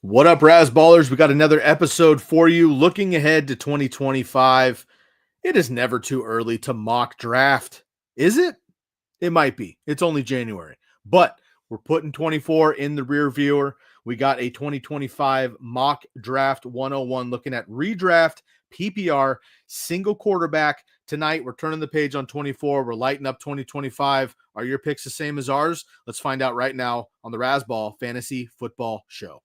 What up, Razzballers? We got another episode for you looking ahead to 2025. It is never too early to mock draft, is it? It might be. It's only January, but we're putting 24 in the rear viewer. We got a 2025 mock draft 101 looking at redraft, PPR, single quarterback. Tonight, we're turning the page on 24. We're lighting up 2025. Are your picks the same as ours? Let's find out right now on the Razzball Fantasy Football Show.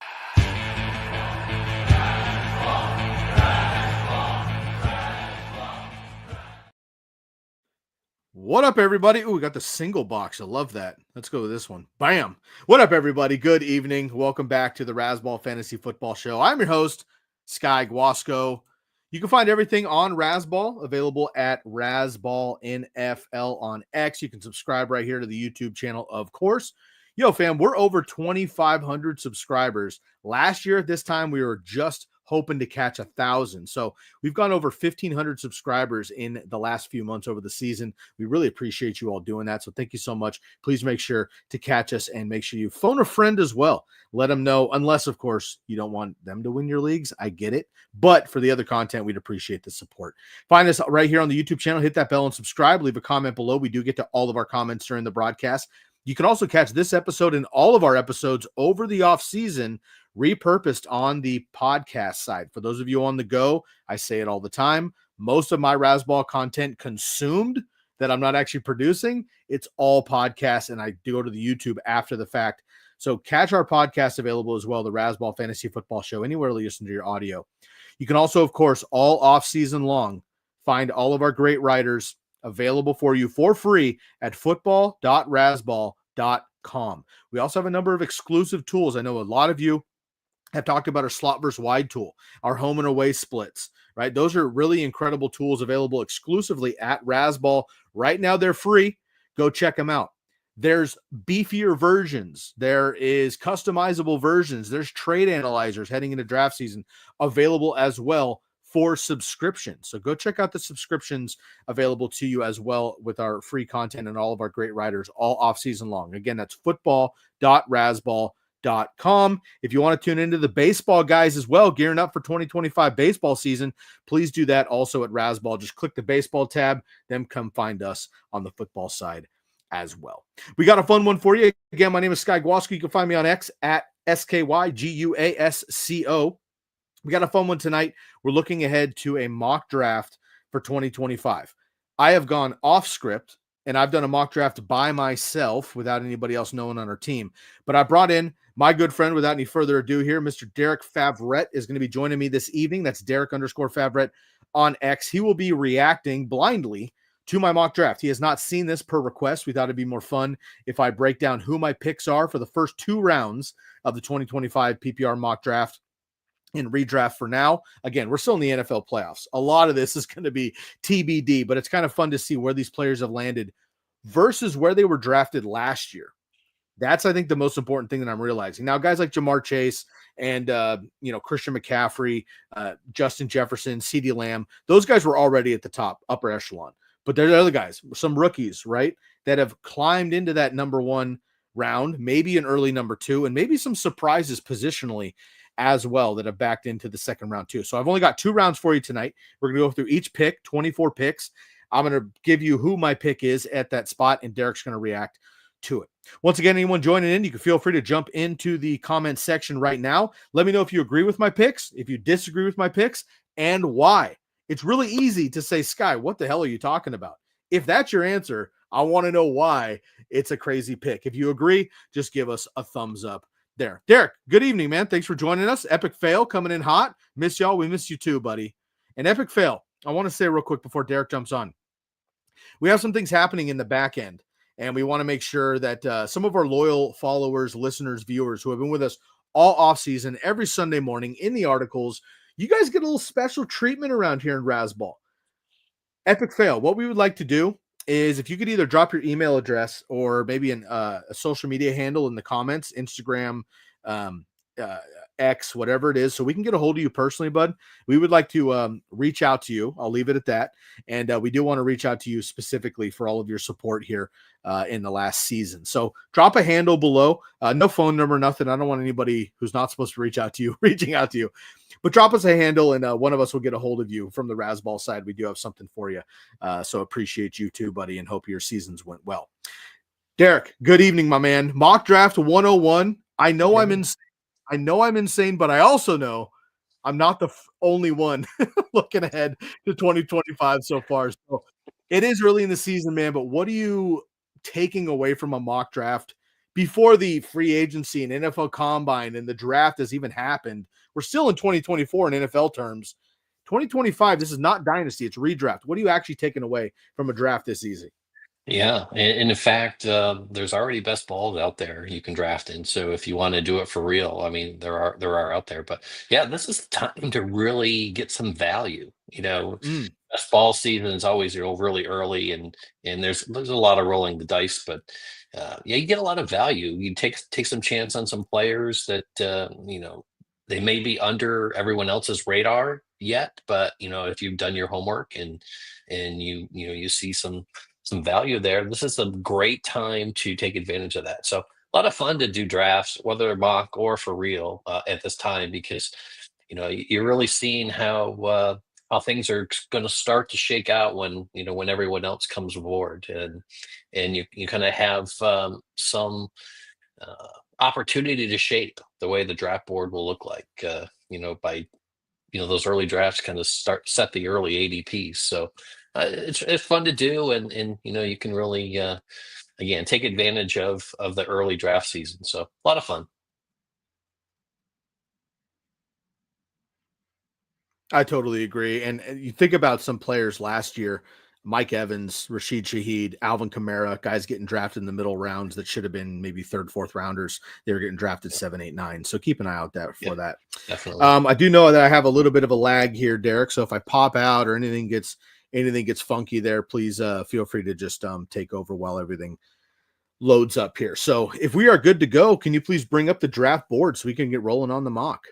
What up, everybody? Ooh, we got the single box. I love that. Let's go with this one. Bam. What up, everybody? Good evening. Welcome back to the Razzball Fantasy Football Show. I'm your host, Sky Guasco. You can find everything on Razzball, available at Razzball NFL on X. You can subscribe right here to the YouTube channel, of course. Yo, fam, we're over 2,500 subscribers. Last year at this time, we were just hoping to catch 1,000. So we've gone over 1,500 subscribers in the last few months over the season. We really appreciate you all doing that. So thank you so much. Please make sure to catch us and make sure you phone a friend as well. Let them know, unless, of course, you don't want them to win your leagues. I get it. But for the other content, we'd appreciate the support. Find us right here on the YouTube channel. Hit that bell and subscribe. Leave a comment below. We do get to all of our comments during the broadcast. You can also catch this episode and all of our episodes over the off season repurposed on the podcast side. For those of you on the go, I say it all the time. Most of my Razzball content consumed that I'm not actually producing, it's all podcasts, and I do go to the YouTube after the fact. So catch our podcast available as well, the Razzball Fantasy Football Show, anywhere to listen to your audio. You can also, of course, all off season long, find all of our great writers available for you for free at football.razzball.com. We also have a number of exclusive tools. I know a lot of you have talked about our slot versus wide tool, our home and away splits, right? Those are really incredible tools available exclusively at Razzball. Right now, they're free. Go check them out. There's beefier versions. There is customizable versions. There's trade analyzers heading into draft season available as well for subscription. So go check out the subscriptions available to you as well with our free content and all of our great writers all off season long. Again, that's football.razzball.com. If you want to tune into the baseball guys as well, gearing up for 2025 baseball season, please do that also at Razzball. Just click the baseball tab, then come find us on the football side as well. We got a fun one for you. Again, my name is Sky Guasco. You can find me on X at SKYGUASCO. We got a fun one tonight. We're looking ahead to a mock draft for 2025. I have gone off script, and I've done a mock draft by myself without anybody else knowing on our team. But I brought in my good friend, without any further ado here, Mr. Derek Favret is going to be joining me this evening. That's Derek_Favret on X. He will be reacting blindly to my mock draft. He has not seen this per request. We thought it'd be more fun if I break down who my picks are for the first two rounds of the 2025 PPR mock draft in redraft for now. Again, we're still in the NFL playoffs. A lot of this is going to be TBD, but it's kind of fun to see where these players have landed versus where they were drafted last year. That's, I think, the most important thing that I'm realizing. Now, guys like Jahmyr Chase and, Christian McCaffrey, Justin Jefferson, CeeDee Lamb, those guys were already at the top, upper echelon. But there's other guys, some rookies, right, that have climbed into that number one round, maybe an early number two, and maybe some surprises positionally as well that have backed into the second round too. So I've only got two rounds for you tonight. We're going to go through each pick, 24 picks. I'm going to give you who my pick is at that spot, and Derek's going to react to it. Once again, anyone joining in, you can feel free to jump into the comment section right now. Let me know if you agree with my picks, if you disagree with my picks, and why. It's really easy to say, Sky, what the hell are you talking about? If that's your answer, I want to know why it's a crazy pick. If you agree, just give us a thumbs up there. Derek, good evening, man. Thanks for joining us. Epic fail coming in hot. Miss y'all. We miss you too, buddy. An epic fail. I want to say real quick before Derek jumps on. We have some things happening in the back end, and we want to make sure that some of our loyal followers, listeners, viewers who have been with us all offseason, every Sunday morning in the articles, you guys get a little special treatment around here in Razzball. Epic fail. What we would like to do is if you could either drop your email address or maybe a social media handle in the comments, Instagram, X, whatever it is, so we can get a hold of you personally, bud. We would like to reach out to you. I'll leave it at that. And we do want to reach out to you specifically for all of your support here in the last season. So drop a handle below. No phone number, nothing. I don't want anybody who's not supposed to reach out to you reaching out to you. But drop us a handle, and one of us will get a hold of you from the Razzball side. We do have something for you. So appreciate you too, buddy, and hope your seasons went well. Derek, good evening, my man. Mock Draft 101. I know I'm insane, but I also know I'm not the only one looking ahead to 2025 so far. So it is early in the season, man, but what are you taking away from a mock draft before the free agency and NFL combine and the draft has even happened? We're still in 2024 in NFL terms. 2025, this is not dynasty, it's redraft. What are you actually taking away from a draft this easy? Yeah, and in fact, there's already best balls out there you can draft in. So if you want to do it for real, I mean, there are out there. But yeah, this is time to really get some value. Best ball season is always really early, and there's a lot of rolling the dice. But yeah, you get a lot of value. You take some chance on some players that they may be under everyone else's radar yet, but if you've done your homework and you see some value there, this is a great time to take advantage of that. So a lot of fun to do drafts, whether mock or for real, at this time, because you're really seeing how things are going to start to shake out when everyone else comes aboard, and you kind of have some opportunity to shape the way the draft board will look like, by those early drafts kind of set the early ADPs. So it's fun to do, and you can really again take advantage of the early draft season. So a lot of fun. I totally agree. And you think about some players last year, Mike Evans, Rashid Shaheed, Alvin Kamara, guys getting drafted in the middle rounds that should have been maybe third, fourth rounders. They were getting drafted 7, 8, 9. So keep an eye out for that. Definitely. I do know that I have a little bit of a lag here, Derek. So if I pop out or anything gets funky there, please feel free to just take over while everything loads up here. So if we are good to go, can you please bring up the draft board so we can get rolling on the mock?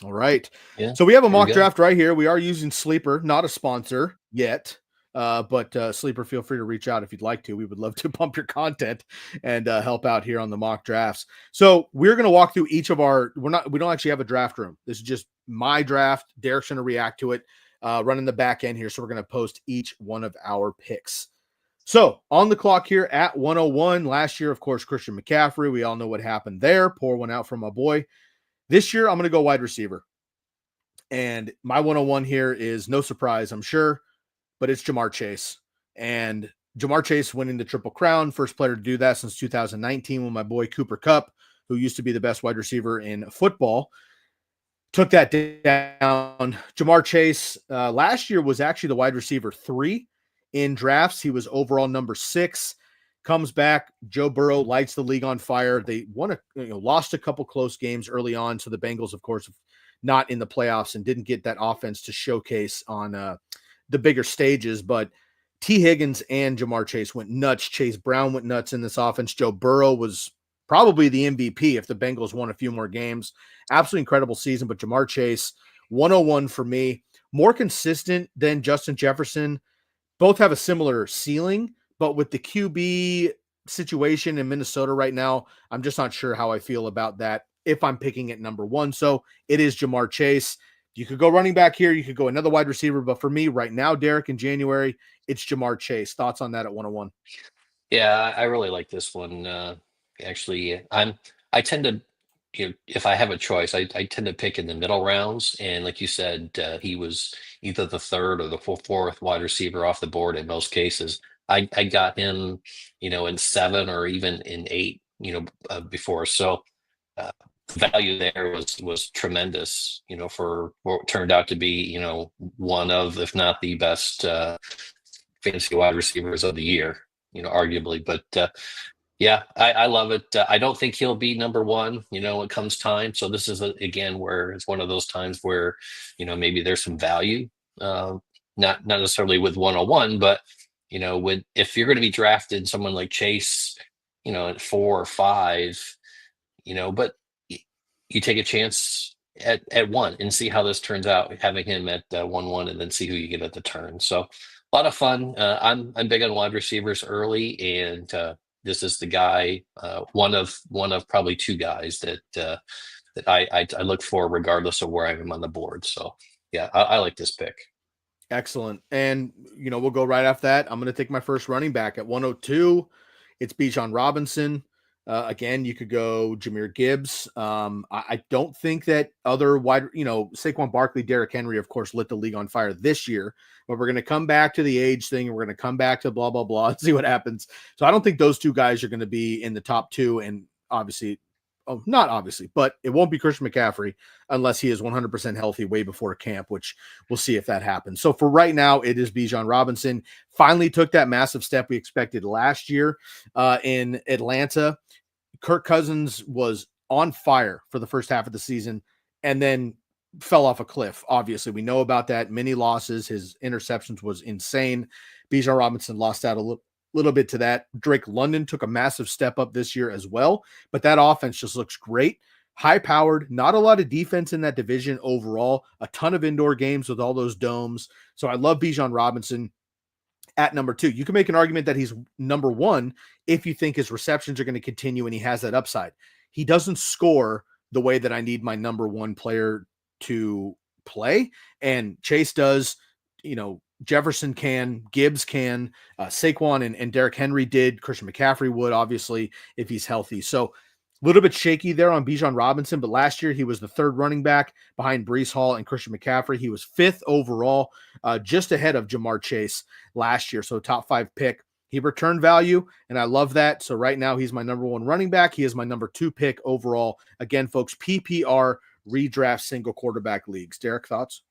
All right. Yeah. So we have a mock draft right here. We are using Sleeper, not a sponsor yet. But Sleeper, feel free to reach out if you'd like to. We would love to pump your content and help out here on the mock drafts. So we're going to walk through each of we don't actually have a draft room. This is just my draft. Derek's going to react to it, running the back end here. So we're going to post each one of our picks. So on the clock here at 101, last year, of course, Christian McCaffrey. We all know what happened there. Pour one out from my boy. This year, I'm going to go wide receiver. And my 101 here is no surprise, I'm sure, but it's Ja'Marr Chase. And Ja'Marr Chase winning the Triple Crown, first player to do that since 2019 when my boy Cooper Kupp, who used to be the best wide receiver in football, took that down. Ja'Marr Chase last year was actually the wide receiver 3 in drafts. He was overall number 6. Comes back, Joe Burrow lights the league on fire. They lost a couple close games early on, so the Bengals, of course, not in the playoffs and didn't get that offense to showcase on the bigger stages. But T. Higgins and Ja'Marr Chase went nuts. Chase Brown went nuts in this offense. Joe Burrow was probably the MVP if the Bengals won a few more games. Absolutely incredible season, but Ja'Marr Chase, 101 for me. More consistent than Justin Jefferson. Both have a similar ceiling, but with the QB situation in Minnesota right now, I'm just not sure how I feel about that if I'm picking at number 1. So it is Ja'Marr Chase. You could go running back here. You could go another wide receiver. But for me right now, Derek, in January, it's Ja'Marr Chase. Thoughts on that at 101? Yeah, I really like this one. Actually, I tend to, if I have a choice, I tend to pick in the middle rounds. And like you said, he was either the third or the fourth wide receiver off the board in most cases. I got him, in 7 or even in 8, before. So the value there was tremendous, for what turned out to be, one of, if not the best fantasy wide receivers of the year, arguably. But yeah, I love it. I don't think he'll be number 1, when it comes time. So this is again where it's one of those times where, maybe there's some value, not necessarily with 101, but if you're going to be drafted someone like Chase, at 4 or 5, but you take a chance at one and see how this turns out, having him at 1-1 and then see who you get at the turn. So a lot of fun. I'm big on wide receivers early, and this is the guy, one of probably two guys that I look for regardless of where I am on the board. So yeah, I like this pick. Excellent. And, we'll go right after that. I'm going to take my first running back at 102. It's Bijan Robinson. Again, you could go Jahmyr Gibbs. I don't think that other Saquon Barkley, Derrick Henry, of course, lit the league on fire this year, but we're going to come back to the age thing. And we're going to come back to blah, blah, blah and see what happens. So I don't think those two guys are going to be in the top two. And obviously, not obviously, but it won't be Christian McCaffrey unless he is 100% healthy way before camp, which we'll see if that happens. So for right now, it is Bijan Robinson. Finally took that massive step we expected last year in Atlanta. Kirk Cousins was on fire for the first half of the season and then fell off a cliff. Obviously, we know about that. Many losses. His interceptions was insane. Bijan Robinson lost out a little bit to that. Drake London took a massive step up this year as well, but that offense just looks great. High powered, not a lot of defense in that division overall, a ton of indoor games with all those domes. So I love Bijan Robinson at number 2. You can make an argument that he's number 1 if you think his receptions are going to continue and he has that upside. He doesn't score the way that I need my number 1 player to play. And Chase does, Jefferson can, Gibbs can, Saquon and Derrick Henry did. Christian McCaffrey would, obviously, if he's healthy. So a little bit shaky there on Bijan Robinson, but last year he was the 3rd running back behind Breece Hall and Christian McCaffrey. He was 5th overall, just ahead of Ja'Marr Chase last year. So top 5 pick. He returned value, and I love that. So right now he's my number 1 running back. He is my number 2 pick overall. Again, folks, PPR redraft single quarterback leagues. Derek, thoughts?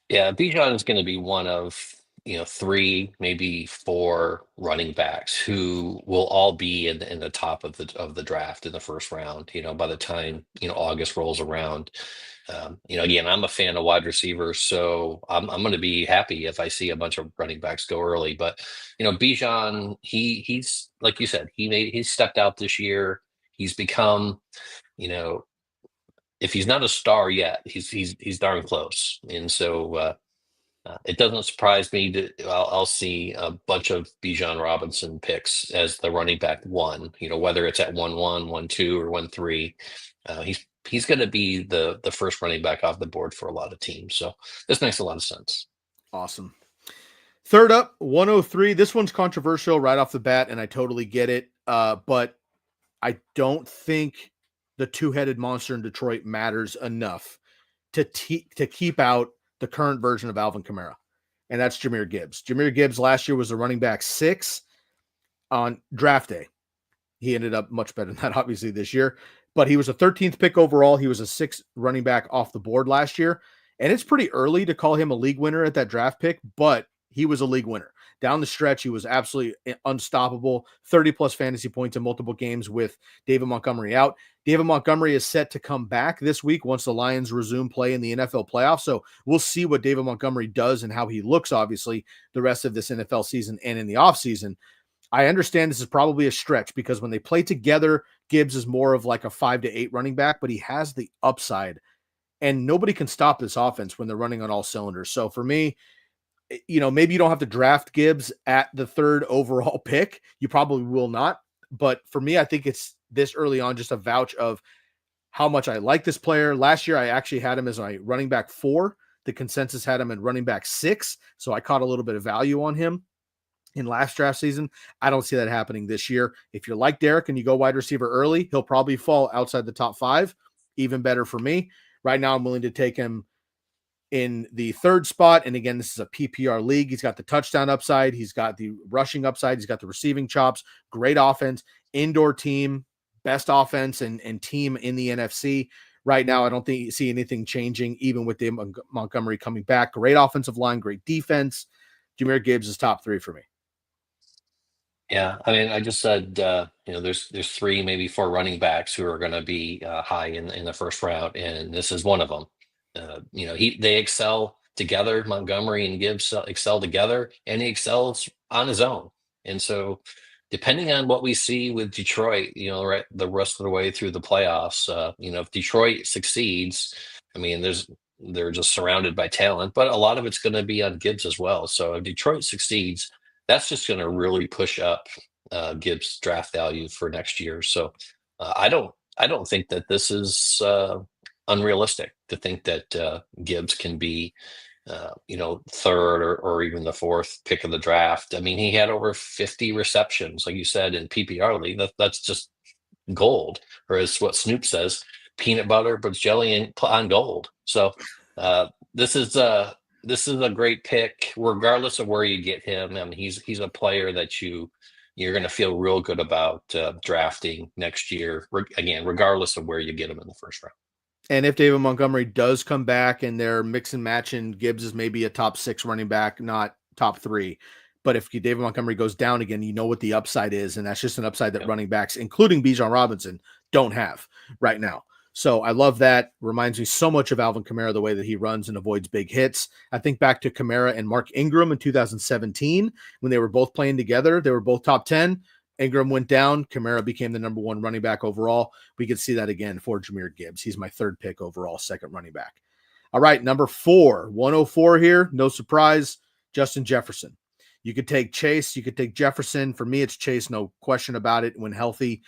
Yeah, Bijan is going to be one of 3, maybe 4 running backs who will all be in the top of the draft in the first round. By the time August rolls around. Again, I'm a fan of wide receivers, so I'm going to be happy if I see a bunch of running backs go early. But Bijan, he's like you said, he's stepped out this year. He's become, if he's not a star yet, he's darn close. And so it doesn't surprise me that I'll see a bunch of Bijan Robinson picks as the running back 1. Whether it's at 1-1, 1-2, or 1-3, he's going to be the first running back off the board for a lot of teams. So this makes a lot of sense. Awesome. Third up, 103. This one's controversial right off the bat, and I totally get it. But I don't think the 2-headed monster in Detroit matters enough to keep out the current version of Alvin Kamara, and that's Jahmyr Gibbs. Jahmyr Gibbs last year was a running back 6 on draft day. He ended up much better than that, obviously, this year, but he was a 13th pick overall. He was a 6th running back off the board last year, and it's pretty early to call him a league winner at that draft pick, but he was a league winner. Down the stretch, he was absolutely unstoppable. 30-plus fantasy points in multiple games with David Montgomery out. David Montgomery is set to come back this week once the Lions resume play in the NFL playoffs. So we'll see what David Montgomery does and how he looks, obviously, the rest of this NFL season and in the offseason. I understand this is probably a stretch because when they play together, Gibbs is more of like a 5 to 8 running back, but he has the upside. And nobody can stop this offense when they're running on all cylinders. So for me, maybe you don't have to draft Gibbs at the 3rd overall pick. You probably will not. But for me, I think it's this early on just a vouch of how much I like this player. Last year, I actually had him as my running back 4. The consensus had him at running back 6. So I caught a little bit of value on him in last draft season. I don't see that happening this year. If you're like Derek and you go wide receiver early, he'll probably fall outside the top 5. Even better for me. Right now, I'm willing to take him in the 3rd spot. And again, this is a PPR league. He's got the touchdown upside. He's got the rushing upside. He's got the receiving chops, great offense, indoor team, best offense and team in the NFC. Right now, I don't see anything changing, even with Dave Montgomery coming back. Great offensive line, great defense. Jahmyr Gibbs is top 3 for me. Yeah, I mean, I just said, there's 3, maybe 4 running backs who are going to be high in the first round, and this is one of them. They excel together. Montgomery and Gibbs excel together, and he excels on his own. And so depending on what we see with Detroit, right, the rest of the way through the playoffs, if Detroit succeeds, I mean, they're just surrounded by talent, but a lot of it's going to be on Gibbs as well. So if Detroit succeeds, that's just going to really push up Gibbs' draft value for next year. So I don't think that this is unrealistic to think that Gibbs can be third or even the fourth pick of the draft. I mean, he had over 50 receptions, like you said, in PPR league. That's just gold, or as what Snoop says, peanut butter, but jelly on gold. So this is a great pick, regardless of where you get him. I mean, he's a player that you're going to feel real good about drafting next year, again, regardless of where you get him in the first round. And if David Montgomery does come back and they're mix and matching, Gibbs is maybe a top 6 running back, not top 3. But if David Montgomery goes down again, you know what the upside is. And that's just an upside that running backs, including Bijan Robinson, don't have right now. So I love that. Reminds me so much of Alvin Kamara, the way that he runs and avoids big hits. I think back to Kamara and Mark Ingram in 2017 when they were both playing together. They were both top 10. Ingram went down. Kamara became the number 1 running back overall. We could see that again for Jahmyr Gibbs. He's my 3rd pick overall, 2nd running back. All right, number 4, 104 here. No surprise, Justin Jefferson. You could take Chase. You could take Jefferson. For me, it's Chase, no question about it when healthy.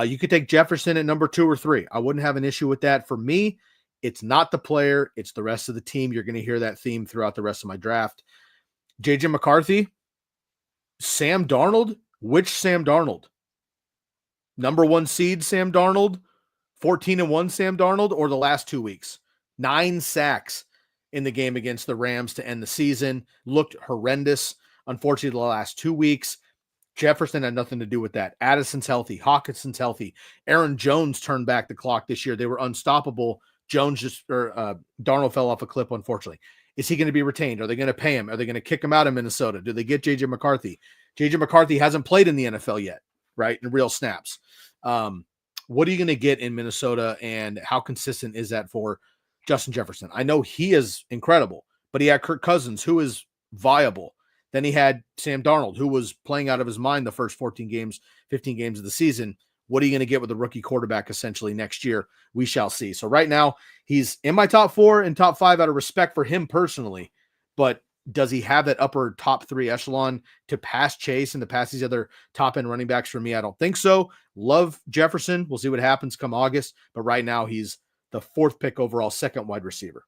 You could take Jefferson at number 2 or 3. I wouldn't have an issue with that. For me, it's not the player. It's the rest of the team. You're going to hear that theme throughout the rest of my draft. J.J. McCarthy, Sam Darnold. Which Sam Darnold? Number 1 seed Sam Darnold, 14-1 Sam Darnold, or the last 2 weeks? 9 sacks in the game against the Rams to end the season. Looked horrendous. Unfortunately, the last 2 weeks, Jefferson had nothing to do with that. Addison's healthy. Hawkinson's healthy. Aaron Jones turned back the clock this year. They were unstoppable. Darnold fell off a cliff, unfortunately. Is he going to be retained? Are they going to pay him? Are they going to kick him out of Minnesota? Do they get J.J. McCarthy? J.J. McCarthy hasn't played in the NFL yet, right? In real snaps. What are you going to get in Minnesota, and how consistent is that for Justin Jefferson? I know he is incredible, but he had Kirk Cousins, who is viable. Then he had Sam Darnold, who was playing out of his mind the first 14 games, 15 games of the season. What are you going to get with a rookie quarterback essentially next year? We shall see. So right now, he's in my top 4 and top 5 out of respect for him personally, but does he have that upper top 3 echelon to pass Chase and to pass these other top end running backs? For me, I don't think so. Love Jefferson. We'll see what happens come August, but right now he's the 4th pick overall, 2nd wide receiver.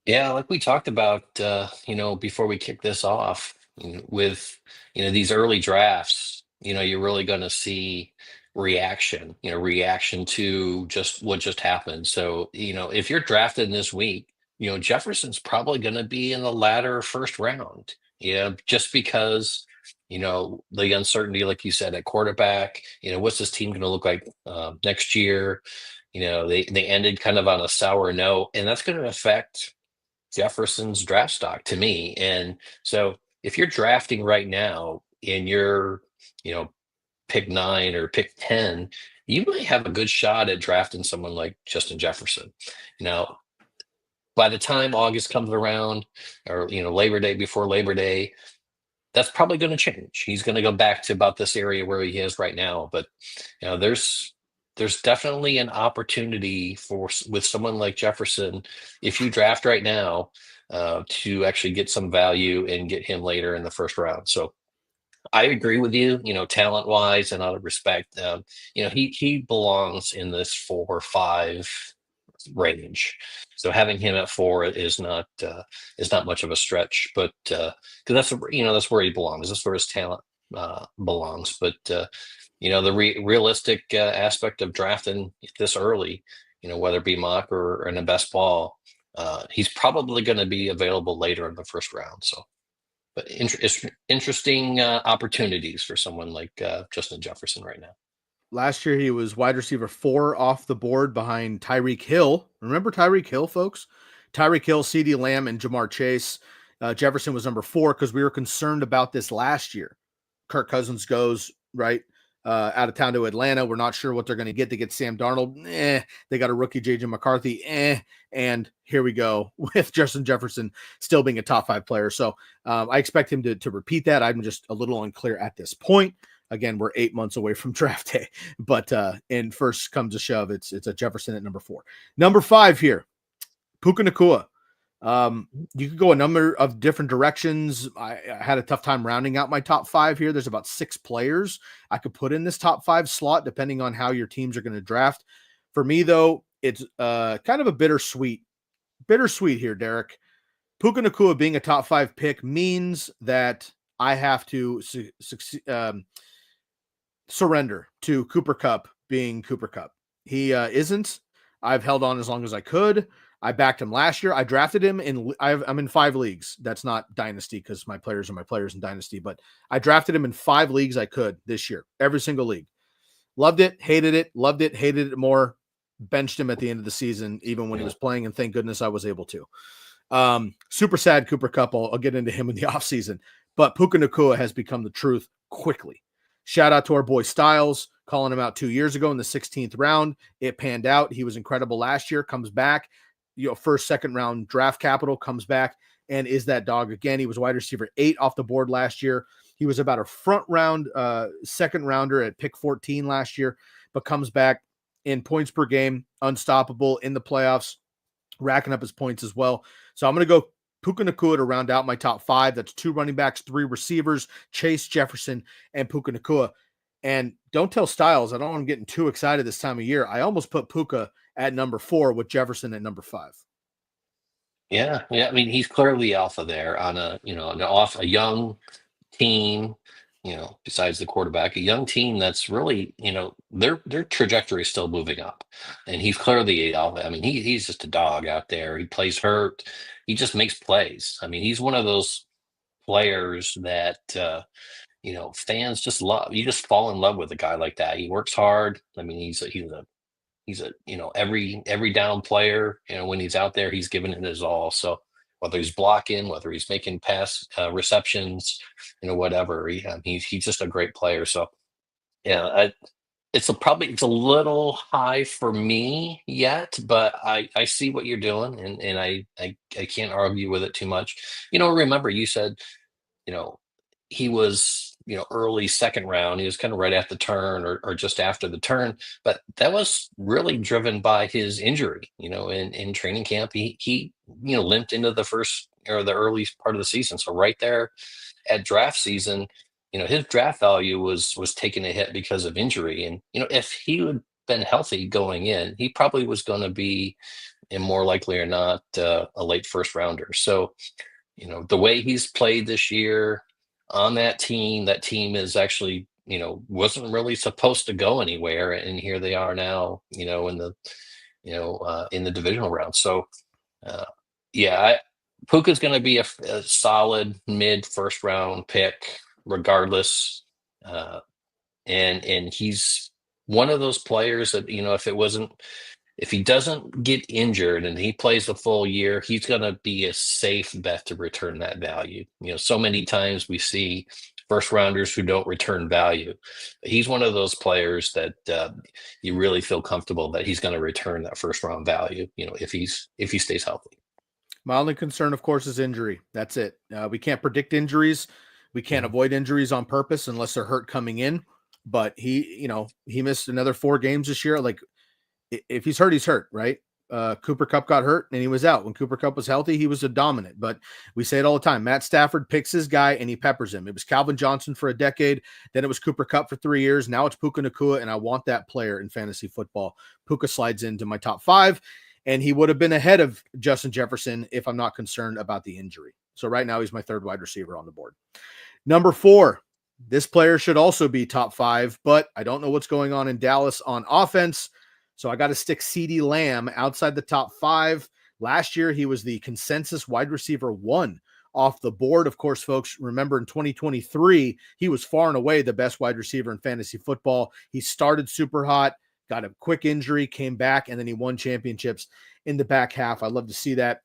Yeah, like we talked about, before we kick this off, with these early drafts, you're really going to see reaction to just what just happened. So, if you're drafted this week, Jefferson's probably going to be in the latter first round, just because, the uncertainty, like you said, at quarterback, what's this team going to look like next year? They ended kind of on a sour note, and that's going to affect Jefferson's draft stock to me. And so if you're drafting right now and you're, pick 9 or pick 10, you might have a good shot at drafting someone like Justin Jefferson. Now, by the time August comes around, or Labor Day, before Labor Day, that's probably going to change. He's going to go back to about this area where he is right now. But there's definitely an opportunity with someone like Jefferson, if you draft right now, to actually get some value and get him later in the first round. So I agree with you, talent wise and out of respect, he belongs in this 4 or 5 range. So having him at 4 is not much of a stretch, but because that's where he belongs. That's where his talent belongs. But the realistic aspect of drafting this early, whether it be mock or in a best ball, he's probably going to be available later in the first round. So, but interesting opportunities for someone like Justin Jefferson right now. Last year, he was wide receiver 4 off the board behind Tyreek Hill. Remember Tyreek Hill, folks? Tyreek Hill, CeeDee Lamb, and Jamar Chase. Jefferson was number 4 because we were concerned about this last year. Kirk Cousins goes, right? out of town to Atlanta. We're not sure what they're going to get. They get Sam Darnold. They got a rookie, J.J. McCarthy. And here we go with Justin Jefferson still being a top 5 player. So I expect him to repeat that. I'm just a little unclear at this point. Again, we're 8 months away from draft day, but in first comes a shove, it's a Jefferson at number 4. Number 5 here, Puka Nacua. You could go a number of different directions. I had a tough time rounding out my top 5 here. There's about 6 players I could put in this top 5 slot, depending on how your teams are going to draft. For me, though, it's kind of a bittersweet here, Derek. Puka Nacua being a top 5 pick means that I have to surrender to Cooper Kupp being Cooper Kupp. He isn't. I've held on as long as I could. I backed him last year. I drafted him I'm in 5 leagues. That's not dynasty because my players are my players in dynasty, but I drafted him in 5 leagues I could this year, every single league. Loved it, hated it, loved it, hated it more. Benched him at the end of the season, even when he was playing, and thank goodness I was able to. Super sad Cooper Kupp. I'll get into him in the offseason, but Puka Nacua has become the truth quickly. Shout out to our boy Styles, calling him out 2 years ago in the 16th round. It panned out. He was incredible last year, comes back, first, second round draft capital, comes back and is that dog again. He was wide receiver 8 off the board last year. He was about a front round, second rounder at pick 14 last year, but comes back in points per game, unstoppable in the playoffs, racking up his points as well. So I'm going to go Puka Nacua to round out my top 5. That's 2 running backs, 3 receivers, Chase, Jefferson, and Puka Nacua. And don't tell Styles, I don't want him getting too excited this time of year. I almost put Puka at number 4 with Jefferson at number 5. Yeah. I mean, he's clearly alpha there on a young team. Besides the quarterback, a young team that's really, their trajectory is still moving up, and he's clearly alpha. I mean, he's just a dog out there. He plays hurt. He just makes plays. I mean, he's one of those players that fans just love. You just fall in love with a guy like that. He works hard. I mean, he's a every down player. When he's out there, he's giving it his all. So whether he's blocking, whether he's making pass receptions, whatever, he's just a great player. So yeah, it's a little high for me yet, but I see what you're doing, and I can't argue with it too much. Remember you said, he was, early second round. He was kind of right at the turn or just after the turn, but that was really driven by his injury. In training camp, he limped into the first or the early part of the season. So right there at draft season, his draft value was taking a hit because of injury. And, if he had been healthy going in, he probably was going to be, and more likely or not, a late first rounder. So, the way he's played this year on that team is actually, wasn't really supposed to go anywhere. And here they are now, in the divisional round. So, Puka's going to be a solid mid first round pick regardless. And he's one of those players that, if he doesn't get injured and he plays the full year, he's going to be a safe bet to return that value. So many times we see first rounders who don't return value. He's one of those players that you really feel comfortable that he's going to return that first round value, if he stays healthy. My only concern, of course, is injury. That's it. We can't predict injuries. We can't avoid injuries on purpose unless they're hurt coming in. But he missed another 4 games this year. Like, if he's hurt, he's hurt, right? Cooper Kupp got hurt and he was out. When Cooper Kupp was healthy, he was a dominant. But we say it all the time. Matt Stafford picks his guy and he peppers him. It was Calvin Johnson for a decade. Then it was Cooper Kupp for 3 years. Now it's Puka Nacua, and I want that player in fantasy football. Puka slides into my top 5, and he would have been ahead of Justin Jefferson if I'm not concerned about the injury. So right now he's my 3rd wide receiver on the board. Number 4, this player should also be top 5, but I don't know what's going on in Dallas on offense. So I got to stick CeeDee Lamb outside the top 5. Last year, he was the consensus wide receiver 1 off the board. Of course, folks, remember in 2023, he was far and away the best wide receiver in fantasy football. He started super hot, got a quick injury, came back, and then he won championships in the back half. I love to see that.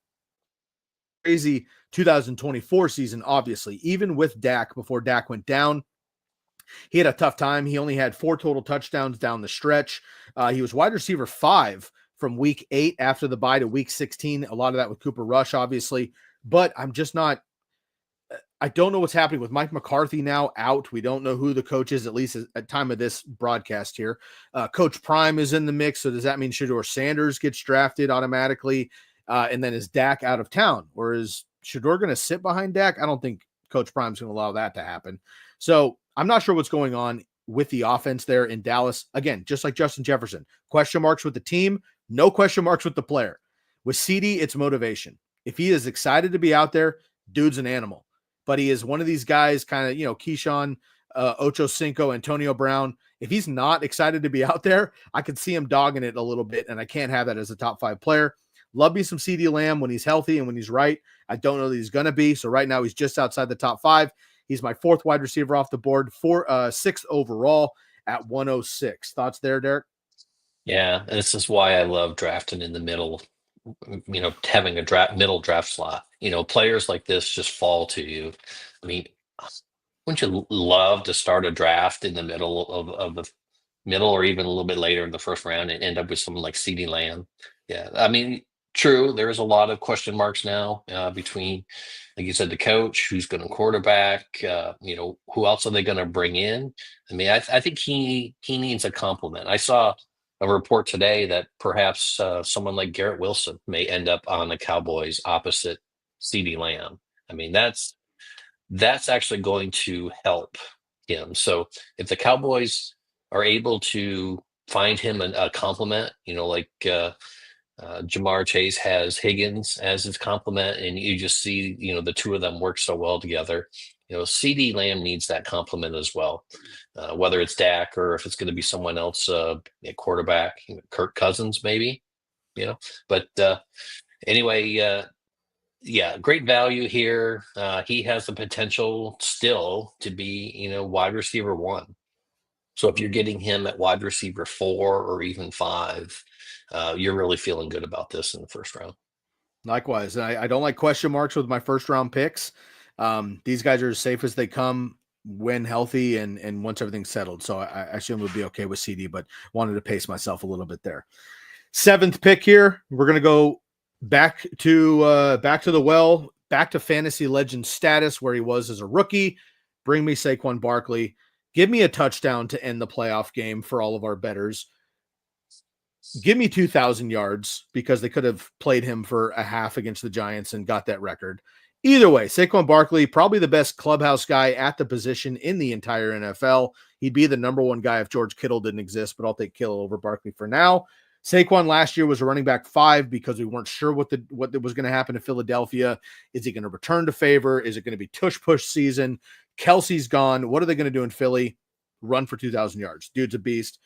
Crazy 2024 season, obviously, even with Dak, before Dak went down. He had a tough time. He only had 4 total touchdowns down the stretch. He was wide receiver 5 from week 8 after the bye to week 16. A lot of that with Cooper Rush, obviously. But I'm just not – I don't know what's happening with Mike McCarthy now out. We don't know who the coach is, at least at time of this broadcast here. Coach Prime is in the mix. So does that mean Shedeur Sanders gets drafted automatically? And then is Dak out of town? Or is Shedeur going to sit behind Dak? I don't think Coach Prime's going to allow that to happen. So I'm not sure what's going on with the offense there in Dallas. Again, just like Justin Jefferson, question marks with the team, no question marks with the player. With CeeDee, it's motivation. If he is excited to be out there, dude's an animal. But he is one of these guys, kind of, Keyshawn, Ocho Cinco, Antonio Brown. If he's not excited to be out there, I could see him dogging it a little bit, and I can't have that as a top 5 player. Love me some CeeDee Lamb when he's healthy and when he's right. I don't know that he's going to be. So right now he's just outside the top 5. He's my 4th wide receiver off the board, 6th overall at 106. Thoughts there, Derek? Yeah, this is why I love drafting in the middle, having a middle draft slot. Players like this just fall to you. I mean, wouldn't you love to start a draft in the middle of the middle or even a little bit later in the first round and end up with someone like CeeDee Lamb? Yeah, I mean, true, there is a lot of question marks now between, like you said, the coach, who's going to quarterback, who else are they going to bring in? I mean, I think he needs a compliment. I saw a report today that perhaps someone like Garrett Wilson may end up on the Cowboys opposite CeeDee Lamb. I mean, that's actually going to help him. So if the Cowboys are able to find him a compliment, like Jamar Chase has Higgins as his complement, and you just see, the two of them work so well together. CeeDee Lamb needs that compliment as well, whether it's Dak or if it's going to be someone else, at quarterback, Kirk Cousins maybe, But anyway, yeah, great value here. He has the potential still to be, wide receiver 1. So if you're getting him at wide receiver 4 or even 5, you're really feeling good about this in the first round. Likewise. I don't like question marks with my first round picks. These guys are as safe as they come when healthy and once everything's settled. So I assume we'll be okay with CeeDee, but wanted to pace myself a little bit there. 7th pick here. We're going to go back to the well, back to fantasy legend status where he was as a rookie. Bring me Saquon Barkley. Give me a touchdown to end the playoff game for all of our bettors. Give me 2,000 yards because they could have played him for a half against the Giants and got that record. Either way, Saquon Barkley, probably the best clubhouse guy at the position in the entire NFL. He'd be the number 1 guy if George Kittle didn't exist, but I'll take Kittle over Barkley for now. Saquon last year was a running back 5 because we weren't sure what was going to happen to Philadelphia. Is he going to return to favor? Is it going to be tush-push season? Kelsey's gone. What are they going to do in Philly? Run for 2,000 yards. Dude's a beast.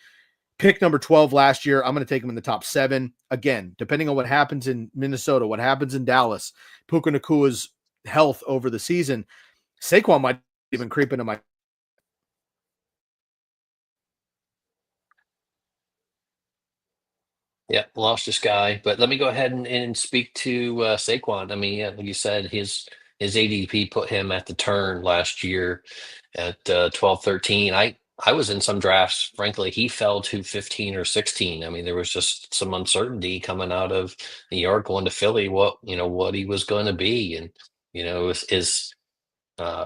Pick number 12 last year. I'm going to take him in the top 7. Again, depending on what happens in Minnesota, what happens in Dallas, Pika Nacua's health over the season, Saquon might even creep into my. Yeah, lost this guy, but let me go ahead and speak to Saquon. I mean, yeah, like you said, his ADP put him at the turn last year at 12, 13. I was in some drafts, frankly, he fell to 15 or 16. I mean, there was just some uncertainty coming out of New York going to Philly, what he was going to be. And,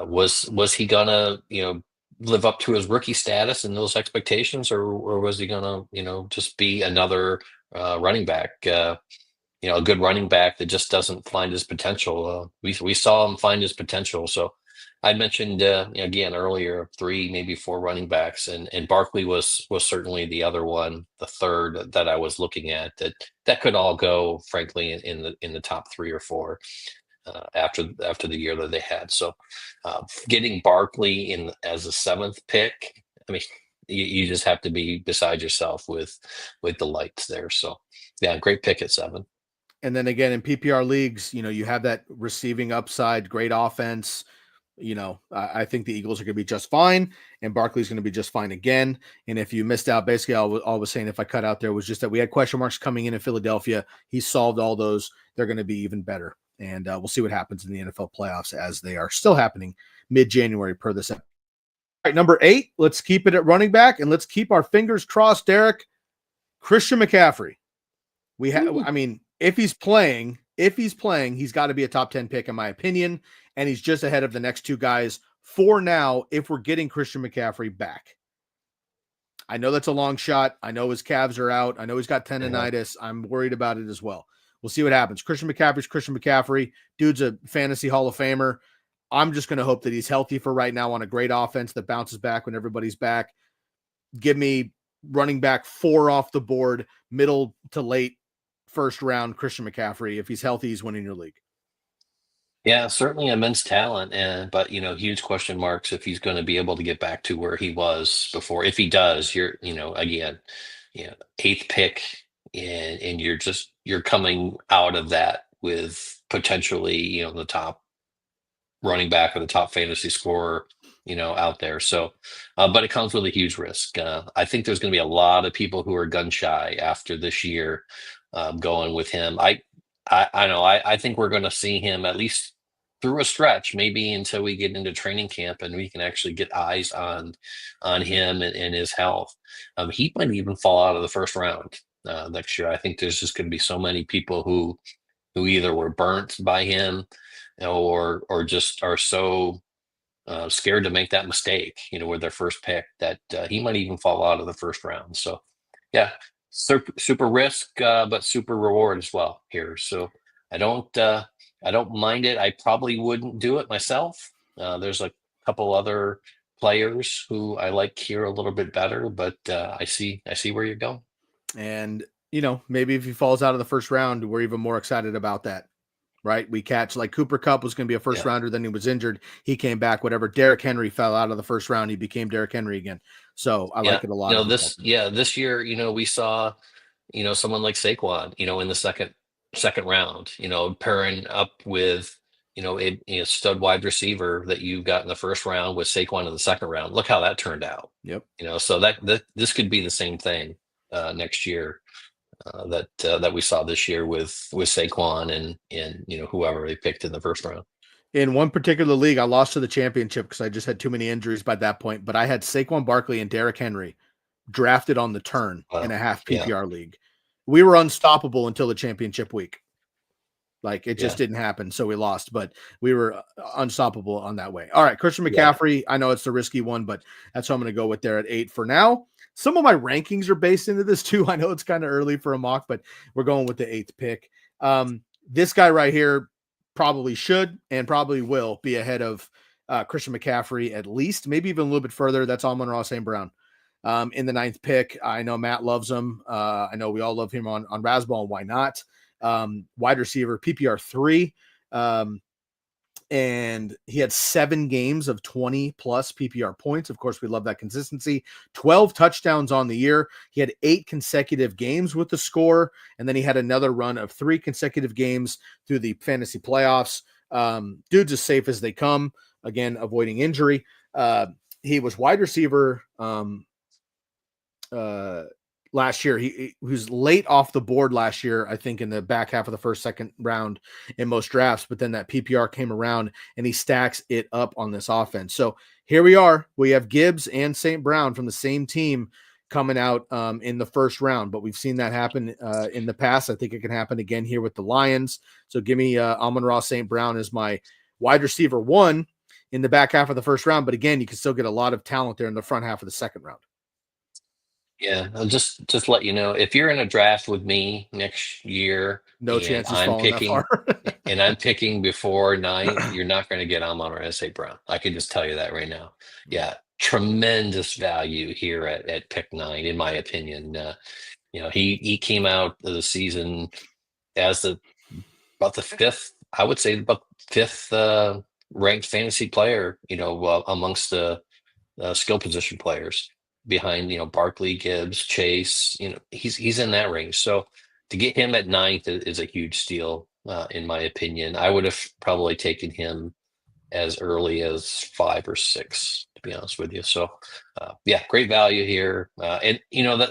was he gonna, live up to his rookie status and those expectations, or was he gonna, just be another running back, a good running back that just doesn't find his potential? We saw him find his potential. So I mentioned again earlier 3, maybe 4 running backs, and Barkley was certainly the other one, the third that I was looking at that could all go, frankly, in the top 3 or 4 after the year that they had. So getting Barkley in as a 7th pick, I mean, you just have to be beside yourself with the lights there. So yeah, great pick at 7. And then again, in PPR leagues, you have that receiving upside, great offense. I think the Eagles are going to be just fine, and Barkley's going to be just fine again. And if you missed out, basically all I was saying, if I cut out there, was just that we had question marks coming in Philadelphia. He solved all those. They're going to be even better. And we'll see what happens in the NFL playoffs as they are still happening mid-January per this. right, number 8. Let's keep it at running back, and let's keep our fingers crossed, Derek. Christian McCaffrey. I mean, if he's playing, he's got to be a top 10 pick in my opinion, and he's just ahead of the next 2 guys for now if we're getting Christian McCaffrey back. I know that's a long shot. I know his calves are out. I know he's got tendonitis. I'm worried about it as well. We'll see what happens. Christian McCaffrey. Dude's a fantasy Hall of Famer. I'm just going to hope that he's healthy for right now on a great offense that bounces back when everybody's back. Give me running back 4 off the board, middle to late first round, Christian McCaffrey. If he's healthy, he's winning your league. Yeah, certainly immense talent, but huge question marks if he's going to be able to get back to where he was before. If he does, again, 8th pick, and you're coming out of that with potentially the top running back or the top fantasy scorer out there. So, but it comes with a huge risk. I think there's going to be a lot of people who are gun shy after this year going with him. I know. I think we're going to see him at least through a stretch, maybe until we get into training camp and we can actually get eyes on him and his health. He might even fall out of the first round next year. I think there's just going to be so many people who either were burnt by him or just are so scared to make that mistake, with their first pick that he might even fall out of the first round. So, yeah. Super risk, but super reward as well here. So I don't mind it. I probably wouldn't do it myself. There's a couple other players who I like here a little bit better, but I see where you're going. And maybe if he falls out of the first round, we're even more excited about that. Right? We catch like Cooper Kupp was going to be a first rounder, then he was injured. He came back, whatever. Derrick Henry fell out of the first round. He became Derrick Henry again. So I like it a lot. This year, we saw, someone like Saquon, in the second round, pairing up with, a stud wide receiver that you got in the first round with Saquon in the second round. Look how that turned out. Yep. So that this could be the same thing next year. That we saw this year with Saquon and whoever they picked in the first round. In one particular league, I lost to the championship because I just had too many injuries by that point. But I had Saquon Barkley and Derrick Henry drafted on the turn in a half PPR league. We were unstoppable until the championship week. Like it just didn't happen, so we lost. But we were unstoppable on that way. All right, Christian McCaffrey. I know it's the risky one, but that's what I'm going to go with there at 8 for now. Some of my rankings are based into this too. I know it's kind of early for a mock, but we're going with the 8th pick. This guy right here probably should and probably will be ahead of Christian McCaffrey at least, maybe even a little bit further. That's Amon-Ra St. Brown in the 9th pick. I know Matt loves him. I know we all love him on Razzball, and why not? Wide receiver, PPR 3. And he had 7 games of 20 plus PPR points. Of course, we love that consistency. 12 touchdowns on the year. He had 8 consecutive games with the score. And then he had another run of 3 consecutive games through the fantasy playoffs. Dude's as safe as they come. Again, avoiding injury. He was wide receiver last year. He was late off the board last year, I think, in the back half of the first, second round in most drafts, but then that PPR came around and he stacks it up on this offense. So here we are. We have Gibbs and St. Brown from the same team coming out in the first round, but we've seen that happen in the past. I think it can happen again here with the Lions. So give me Amon-Ra St. Brown as my wide receiver 1 in the back half of the first round. But again, you can still get a lot of talent there in the front half of the second round. Yeah, I'll just let you know, if you're in a draft with me next year, no chance he's falling that far. and I'm picking before 9th, you're not going to get Amon-Ra St. Brown. I can just tell you that right now. Yeah, tremendous value here at pick 9, in my opinion. He came out of the season as about the 5th, I would say about 5th ranked fantasy player, amongst the skill position players, behind Barkley, Gibbs, Chase. He's in that range. So to get him at 9th is a huge steal, in my opinion. I would have probably taken him as early as 5 or 6, to be honest with you. So great value here. And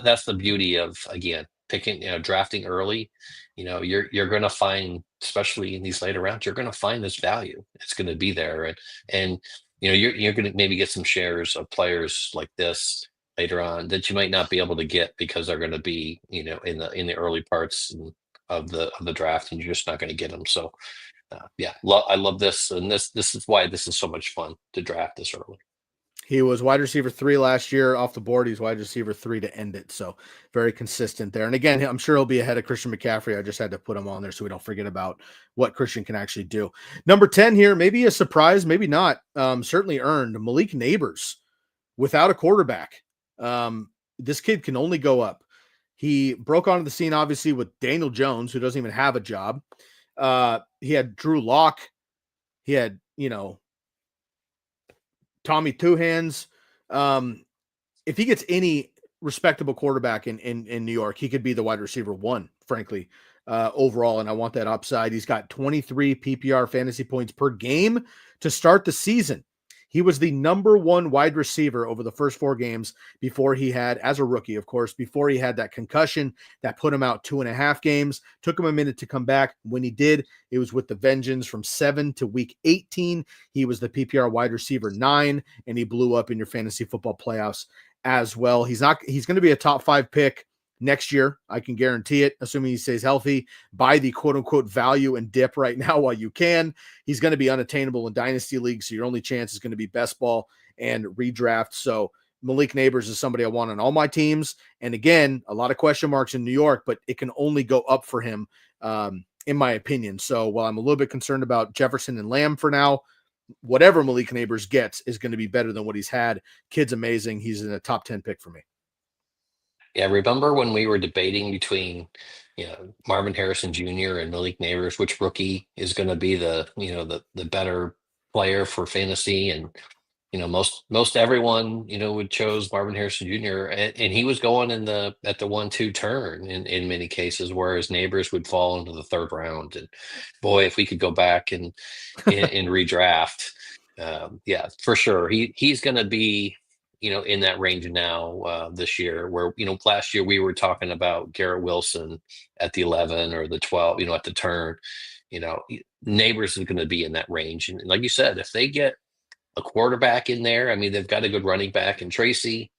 that's the beauty of, again, picking, drafting early. You're going to find, especially in these later rounds, you're going to find this value. It's going to be there, and you're going to maybe get some shares of players like this later on that you might not be able to get because they're going to be, in the early parts of the draft, and you're just not going to get them. So, yeah, I love this, and this is why this is so much fun to draft this early. He was wide receiver 3 last year off the board. He's wide receiver 3 to end it. So very consistent there. And again, I'm sure he'll be ahead of Christian McCaffrey. I just had to put him on there so we don't forget about what Christian can actually do. Number 10 here, maybe a surprise, maybe not. Certainly earned. Malik Nabers without a quarterback. This kid can only go up. He broke onto the scene, obviously, with Daniel Jones, who doesn't even have a job. He had Drew Lock. He had, Tommy Two Hands. If he gets any respectable quarterback in New York, he could be the wide receiver 1, frankly, overall. And I want that upside. He's got 23 PPR fantasy points per game to start the season. He was the number 1 wide receiver over the first 4 games before he had, as a rookie, of course, before he had that concussion that put him out 2.5 games. Took him a minute to come back. When he did, it was with the vengeance. From 7 to week 18. He was the PPR wide receiver 9, and he blew up in your fantasy football playoffs as well. He's going to be a top 5 pick next year. I can guarantee it, assuming he stays healthy. Buy the quote unquote value and dip right now while you can. He's going to be unattainable in dynasty leagues. So your only chance is going to be best ball and redraft. So Malik Nabers is somebody I want on all my teams. And again, a lot of question marks in New York, but it can only go up for him, in my opinion. So while I'm a little bit concerned about Jefferson and Lamb for now, whatever Malik Nabers gets is going to be better than what he's had. Kid's amazing. He's in a top 10 pick for me. Yeah, remember when we were debating between, Marvin Harrison Jr. and Malik Nabers, which rookie is going to be the better player for fantasy? And most everyone would chose Marvin Harrison Jr. and he was going at the 1-2 turn in many cases, whereas Nabers would fall into the 3rd round. And boy, if we could go back and redraft, yeah, for sure, he's going to be in that range now this year, where last year we were talking about Garrett Wilson at the 11 or the 12, at the turn. Nabers is going to be in that range, and like you said, if they get a quarterback in there, I mean, they've got a good running back in Tracy.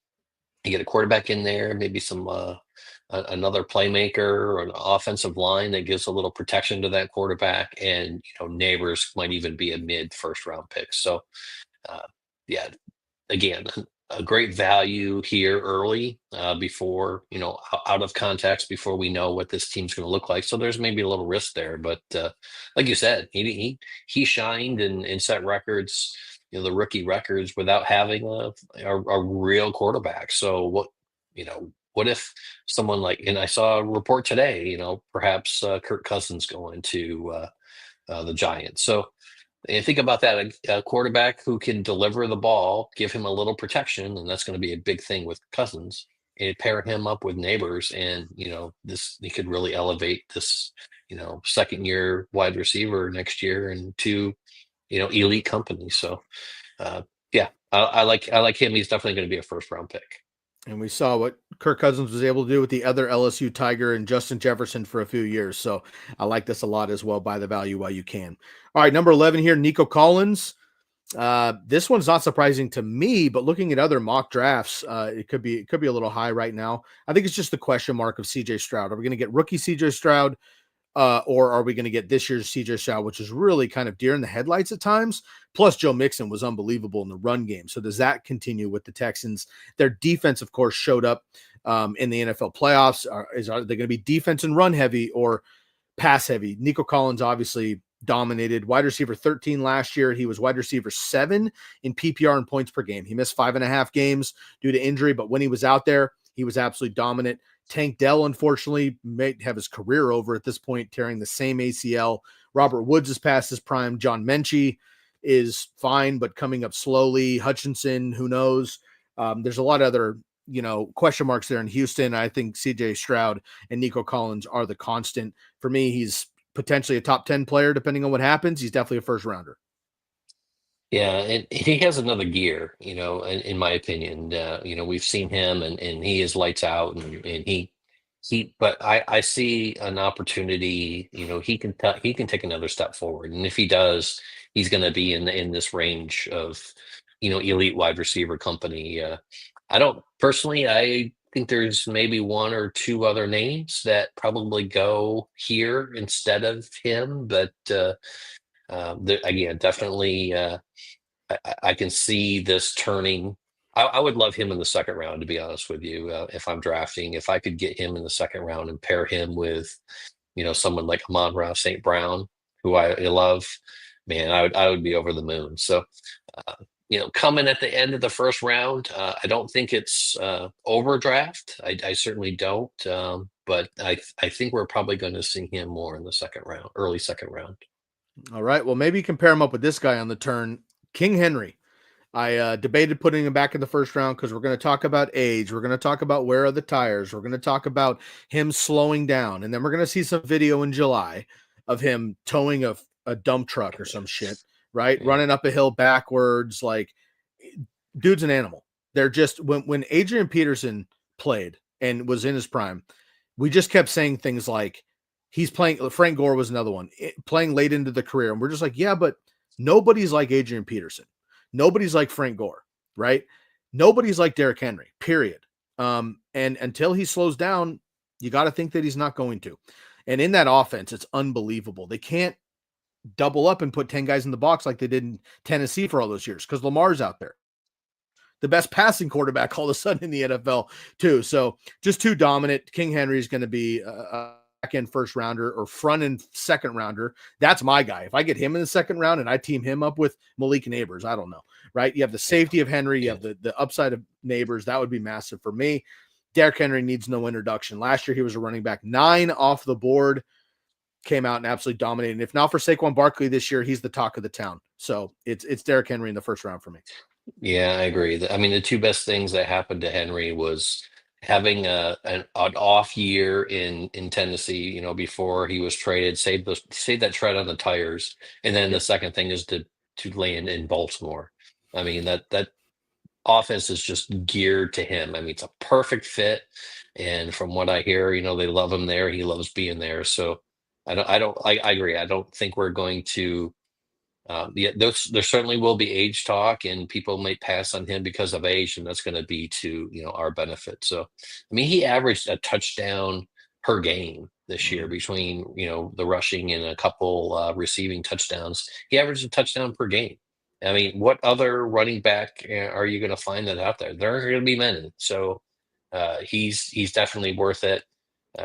You get a quarterback in there, maybe some another playmaker or an offensive line that gives a little protection to that quarterback, and Nabers might even be a mid 1st round pick. So yeah, again, a great value here early, before out of context, before we know what this team's going to look like. So there's maybe a little risk there, but like you said, he shined and set records, the rookie records, without having a real quarterback. So what if someone like, and I saw a report today, perhaps Kirk Cousins going to the Giants. So, and think about that, a quarterback who can deliver the ball, give him a little protection, and that's going to be a big thing with Cousins. And pair him up with Nabers, and he could really elevate this, 2nd-year wide receiver next year into, elite company. So, yeah, I like him. He's definitely going to be a 1st round pick. And we saw what Kirk Cousins was able to do with the other LSU Tiger and Justin Jefferson for a few years. So I like this a lot as well. Buy the value while you can. All right, number 11 here, Nico Collins. This one's not surprising to me, but looking at other mock drafts, it could be a little high right now. I think it's just the question mark of CJ Stroud. Are we going to get rookie CJ Stroud? Or are we going to get this year's CJ Stroud, which is really kind of deer in the headlights at times? Plus, Joe Mixon was unbelievable in the run game. So does that continue with the Texans? Their defense, of course, showed up in the NFL playoffs. Are they going to be defense and run heavy or pass heavy? Nico Collins obviously dominated. Wide receiver 13 last year. He was wide receiver 7 in PPR and points per game. He missed 5.5 games due to injury, but when he was out there, he was absolutely dominant. Tank Dell, unfortunately, may have his career over at this point, tearing the same ACL. Robert Woods is past his prime. John Mechie is fine, but coming up slowly. Hutchinson, who knows? There's a lot of other, question marks there in Houston. I think CJ Stroud and Nico Collins are the constant. For me, he's potentially a top 10 player, depending on what happens. He's definitely a 1st rounder. Yeah, and he has another gear, in my opinion. We've seen him, and he is lights out, and but I see an opportunity. He can take another step forward, and if he does, he's going to be in this range of, elite wide receiver company. I don't personally. I think there's maybe one or two other names that probably go here instead of him, but again, definitely. I can see this turning. I would love him in the second round, to be honest with you. If I'm drafting, if I could get him in the second round and pair him with, someone like Amon-Ra St. Brown, who I love, man, I would be over the moon. So, coming at the end of the first round, I don't think it's overdraft. I certainly don't. But I think we're probably going to see him more in the second round, early second round. All right. Well, maybe you can pair him up with this guy on the turn, King Henry. I debated putting him back in the first round because we're going to talk about age. We're going to talk about where are the tires. We're going to talk about him slowing down. And then we're going to see some video in July of him towing a dump truck or some shit, right? Yeah. Running up a hill backwards. Like, dude's an animal. They're just, when Adrian Peterson played and was in his prime, we just kept saying things like, he's playing, Frank Gore was another one, playing late into the career. And we're just like, yeah, but nobody's like Adrian Peterson. Nobody's like Frank Gore, right? Nobody's like Derrick Henry, period. And until he slows down, you got to think that he's not going to. And in that offense, it's unbelievable. They can't double up and put 10 guys in the box like they did in Tennessee for all those years because Lamar's out there. The best passing quarterback all of a sudden in the NFL too. So just too dominant. King Henry is going to be a back end first rounder or front end second rounder. That's my guy. If I get him in the second round and I team him up with Malik Nabers, I don't know, right? You have the safety of Henry, you have the upside of Nabers. That would be massive for me. Derrick Henry needs no introduction. Last year he was a running back 9 off the board, came out and absolutely dominated. And if not for Saquon Barkley this year, he's the talk of the town. So it's Derrick Henry in the first round for me. Yeah, I agree. I mean, the two best things that happened to Henry was having an off year in Tennessee, before he was traded, save that tread on the tires, and then the second thing is to land in Baltimore. I mean, that offense is just geared to him. I mean, it's a perfect fit, and from what I hear, they love him there. He loves being there. So I agree. I don't think we're going to. There certainly will be age talk, and people may pass on him because of age, and that's going to be to our benefit. So, I mean, he averaged a touchdown per game this year between the rushing and a couple receiving touchdowns. He averaged a touchdown per game. I mean, what other running back are you going to find that out there? There aren't going to be many. So, he's definitely worth it.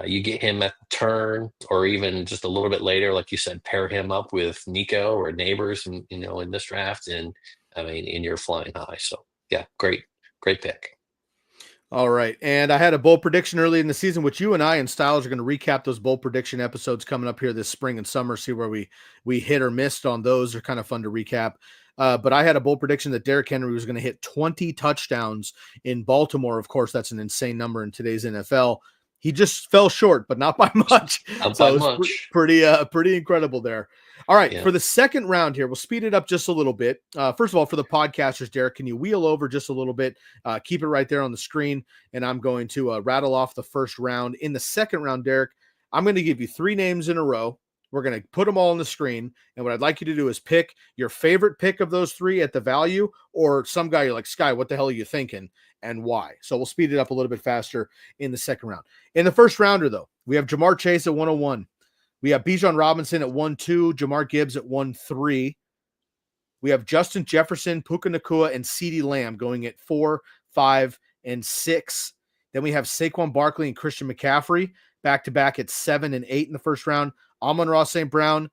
You get him at the turn, or even just a little bit later, like you said, pair him up with Nico or Nabers, and in this draft, and I mean, and you're flying high. So yeah, great pick. All right, and I had a bold prediction early in the season, which you and I and Styles are going to recap those bold prediction episodes coming up here this spring and summer. See where we hit or missed on those. They're kind of fun to recap. But I had a bold prediction that Derrick Henry was going to hit 20 touchdowns in Baltimore. Of course, that's an insane number in today's NFL. He just fell short, but not by much. Not So by it was much. pretty incredible there. All right, Yeah. for the second round here, we'll speed it up just a little bit. First of all, for the podcasters, Derek, can you wheel over just a little bit? Keep it right there on the screen, and I'm going to rattle off the first round. In the second round, Derek, I'm going to give you 3 names in a row. We're going to put them all on the screen, and what I'd like you to do is pick your favorite pick of those 3 at the value, or some guy you're like, Sky, what the hell are you thinking, and why? So we'll speed it up a little bit faster in the second round. In the first rounder, though, we have Ja'Marr Chase at 101. We have Bijan Robinson at 1-2, Jahmyr Gibbs at 1-3. We have Justin Jefferson, Pika Nacua, and CeeDee Lamb going at 4, 5, and 6. Then we have Saquon Barkley and Christian McCaffrey back-to-back at 7 and 8 in the first round. Amon-Ra St. Brown,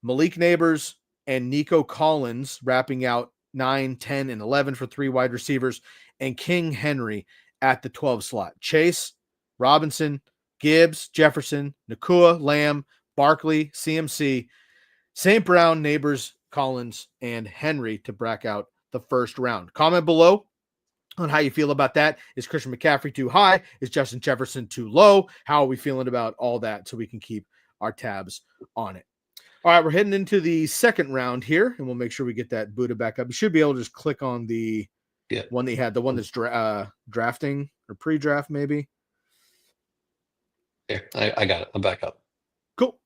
Malik Nabers, and Nico Collins wrapping out 9, 10, and 11 for 3 wide receivers, and King Henry at the 12 slot. Chase, Robinson, Gibbs, Jefferson, Nacua, Lamb, Barkley, CMC, St. Brown, Nabers, Collins, and Henry to brack out the first round. Comment below on how you feel about that. Is Christian McCaffrey too high? Is Justin Jefferson too low? How are we feeling about all that so we can keep our tabs on it? All right, we're heading into the second round here, and we'll make sure we get that Buddha back up. You should be able to just click on the one that you had, the one that's drafting or pre-draft maybe. Here, I got it. I'm back up. Cool.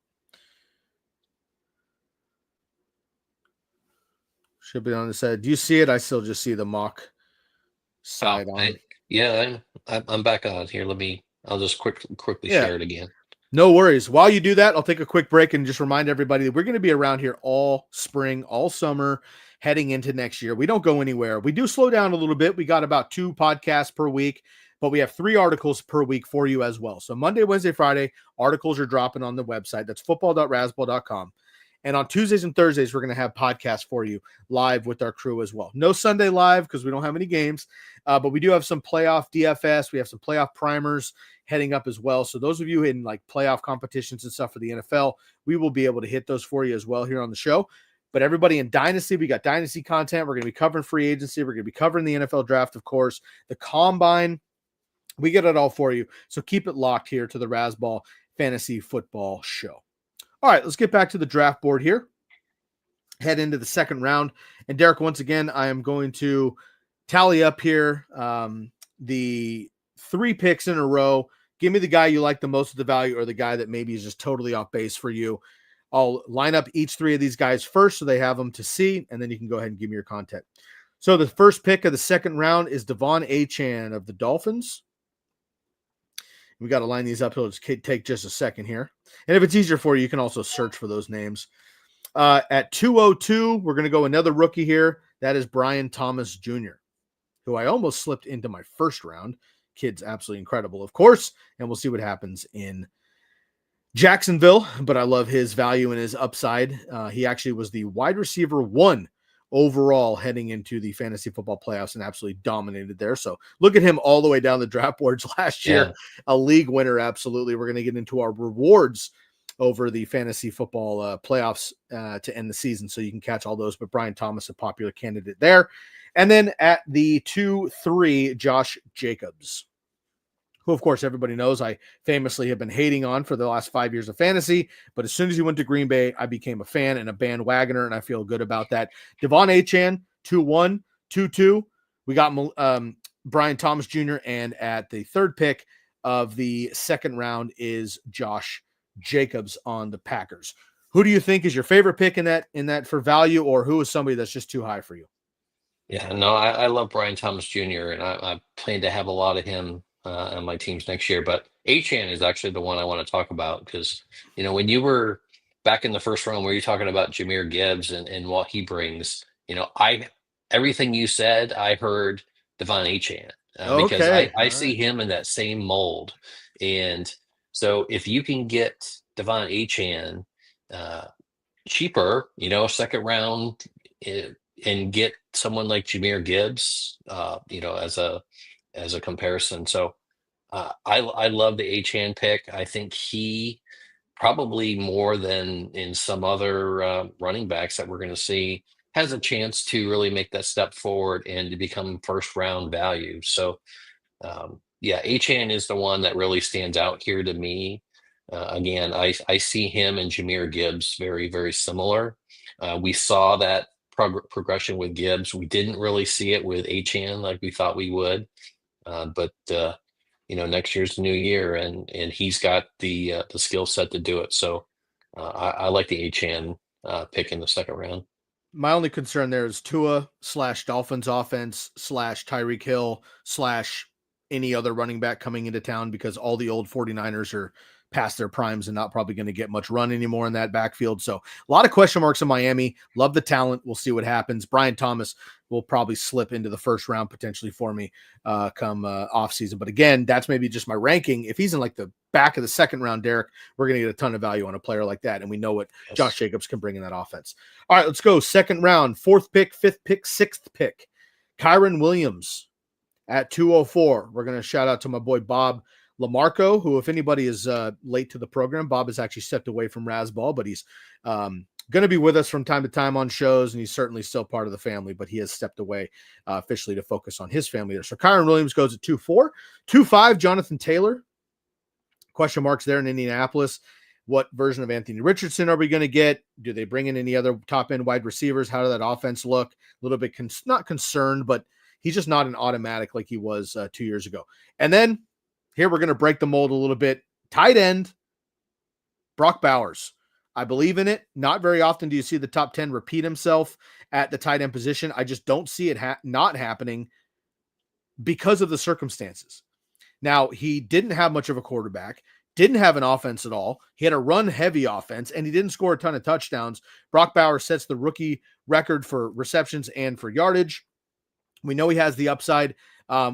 Should be on the side. Do you see it? I still just see the mock side on. I'm back on here. I'll just quickly Yeah. share it again. No worries. While you do that, I'll take a quick break and just remind everybody that we're going to be around here all spring, all summer, heading into next year. We don't go anywhere. We do slow down a little bit. We got about 2 podcasts per week, but we have 3 articles per week for you as well. So Monday, Wednesday, Friday, articles are dropping on the website. That's football.rasball.com. And on Tuesdays and Thursdays, we're going to have podcasts for you live with our crew as well. No Sunday live because we don't have any games, but we do have some playoff DFS. We have some playoff primers heading up as well. So those of you in like playoff competitions and stuff for the NFL, we will be able to hit those for you as well here on the show. But everybody in Dynasty, we got Dynasty content. We're going to be covering free agency. We're going to be covering the NFL draft, of course, the combine. We get it all for you. So keep it locked here to the Rasball Fantasy Football Show. All right, let's get back to the draft board here. Head into the second round. And Derek, once again, I am going to tally up here the 3 picks in a row. Give me the guy you like the most of the value or the guy that maybe is just totally off base for you. I'll line up each 3 of these guys first so they have them to see, and then you can go ahead and give me your content. So the first pick of the second round is Achane of the Dolphins. We got to line these up. It'll just take just a second here. And if it's easier for you, you can also search for those names. At 202, we're going to go another rookie here. That is Brian Thomas Jr., who I almost slipped into my first round. Kid's absolutely incredible, of course. And we'll see what happens in Jacksonville. But I love his value and his upside. He actually was the wide receiver 1 overall heading into the fantasy football playoffs and absolutely dominated there. So look at him all the way down the draft boards last year. A league winner. Absolutely. We're going to get into our rewards over the fantasy football playoffs to end the season. So you can catch all those, but Brian Thomas, a popular candidate there. And then at the 2-3, Josh Jacobs, who, of course, everybody knows I famously have been hating on for the last 5 years of fantasy. But as soon as he went to Green Bay, I became a fan and a bandwagoner, and I feel good about that. Achane, 2-1, 2-2. We got Brian Thomas Jr., and at the third pick of the second round is Josh Jacobs on the Packers. Who do you think is your favorite pick in that for value, or who is somebody that's just too high for you? Yeah, no, I love Brian Thomas Jr., and I plan to have a lot of him on my teams next year. But Achane is actually the one I want to talk about because, when you were back in the first round where you're talking about Jahmyr Gibbs and what he brings, everything you said, I heard Achane because I see him in that same mold. And so if you can get Achane cheaper, second round, and get someone like Jahmyr Gibbs, as a comparison. So I love the Achane pick. I think he probably more than in some other running backs that we're going to see has a chance to really make that step forward and to become first round value. So Achane is the one that really stands out here to me. Again, I see him and Jahmyr Gibbs very, very similar. We saw that progression with Gibbs. We didn't really see it with Achane like we thought we would. But next year's the new year, and he's got the skill set to do it. So I like the Achane pick in the second round. My only concern there is Tua / Dolphins offense / Tyreek Hill / any other running back coming into town, because all the old 49ers are past their primes and not probably going to get much run anymore in that backfield. So a lot of question marks in Miami. Love the talent. We'll see what happens. Brian Thomas will probably slip into the first round potentially for me come off season. But again, that's maybe just my ranking. If he's in like the back of the second round, Derek, we're going to get a ton of value on a player like that. And we know what Josh Jacobs can bring in that offense. All right, let's go. Second round, 4th pick, 5th pick, 6th pick. Kyren Williams at 204. We're going to shout out to my boy Bob Lamarco, who, if anybody is late to the program, Bob has actually stepped away from Rasball, but he's going to be with us from time to time on shows, and he's certainly still part of the family, but he has stepped away officially to focus on his family there. So Kyren Williams goes at 2-4. 2-5, Jonathan Taylor. Question marks there in Indianapolis. What version of Anthony Richardson are we going to get? Do they bring in any other top-end wide receivers? How does that offense look? A little bit not concerned, but he's just not an automatic like he was 2 years ago. And then here we're going to break the mold a little bit. Tight end, Brock Bowers. I believe in it. Not very often do you see the top 10 repeat himself at the tight end position. I just don't see it not happening because of the circumstances. Now, he didn't have much of a quarterback, didn't have an offense at all. He had a run-heavy offense, and he didn't score a ton of touchdowns. Brock Bowers sets the rookie record for receptions and for yardage. We know he has the upside.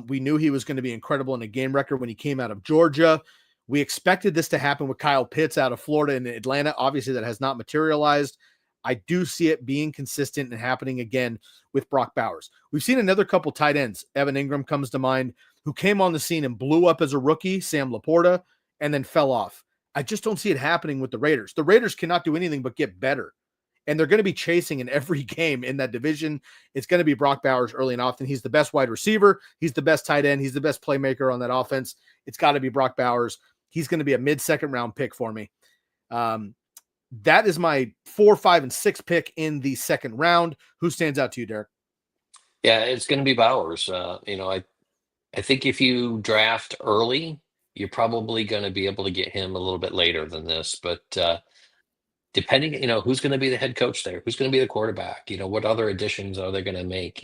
We knew he was going to be incredible in a game record when he came out of Georgia. We expected this to happen with Kyle Pitts out of Florida and Atlanta. Obviously, that has not materialized. I do see it being consistent and happening again with Brock Bowers. We've seen another couple tight ends. Evan Ingram comes to mind, who came on the scene and blew up as a rookie, Sam Laporta, and then fell off. I just don't see it happening with the Raiders. The Raiders cannot do anything but get better. And they're going to be chasing in every game in that division. It's going to be Brock Bowers early and often. He's the best wide receiver. He's the best tight end. He's the best playmaker on that offense. It's got to be Brock Bowers. He's going to be a mid-second round pick for me. That is my 4, 5, and 6 pick in the second round. Who stands out to you, Derek? Yeah, it's going to be Bowers. I think if you draft early, you're probably going to be able to get him a little bit later than this. But depending, who's going to be the head coach there, who's going to be the quarterback, what other additions are they going to make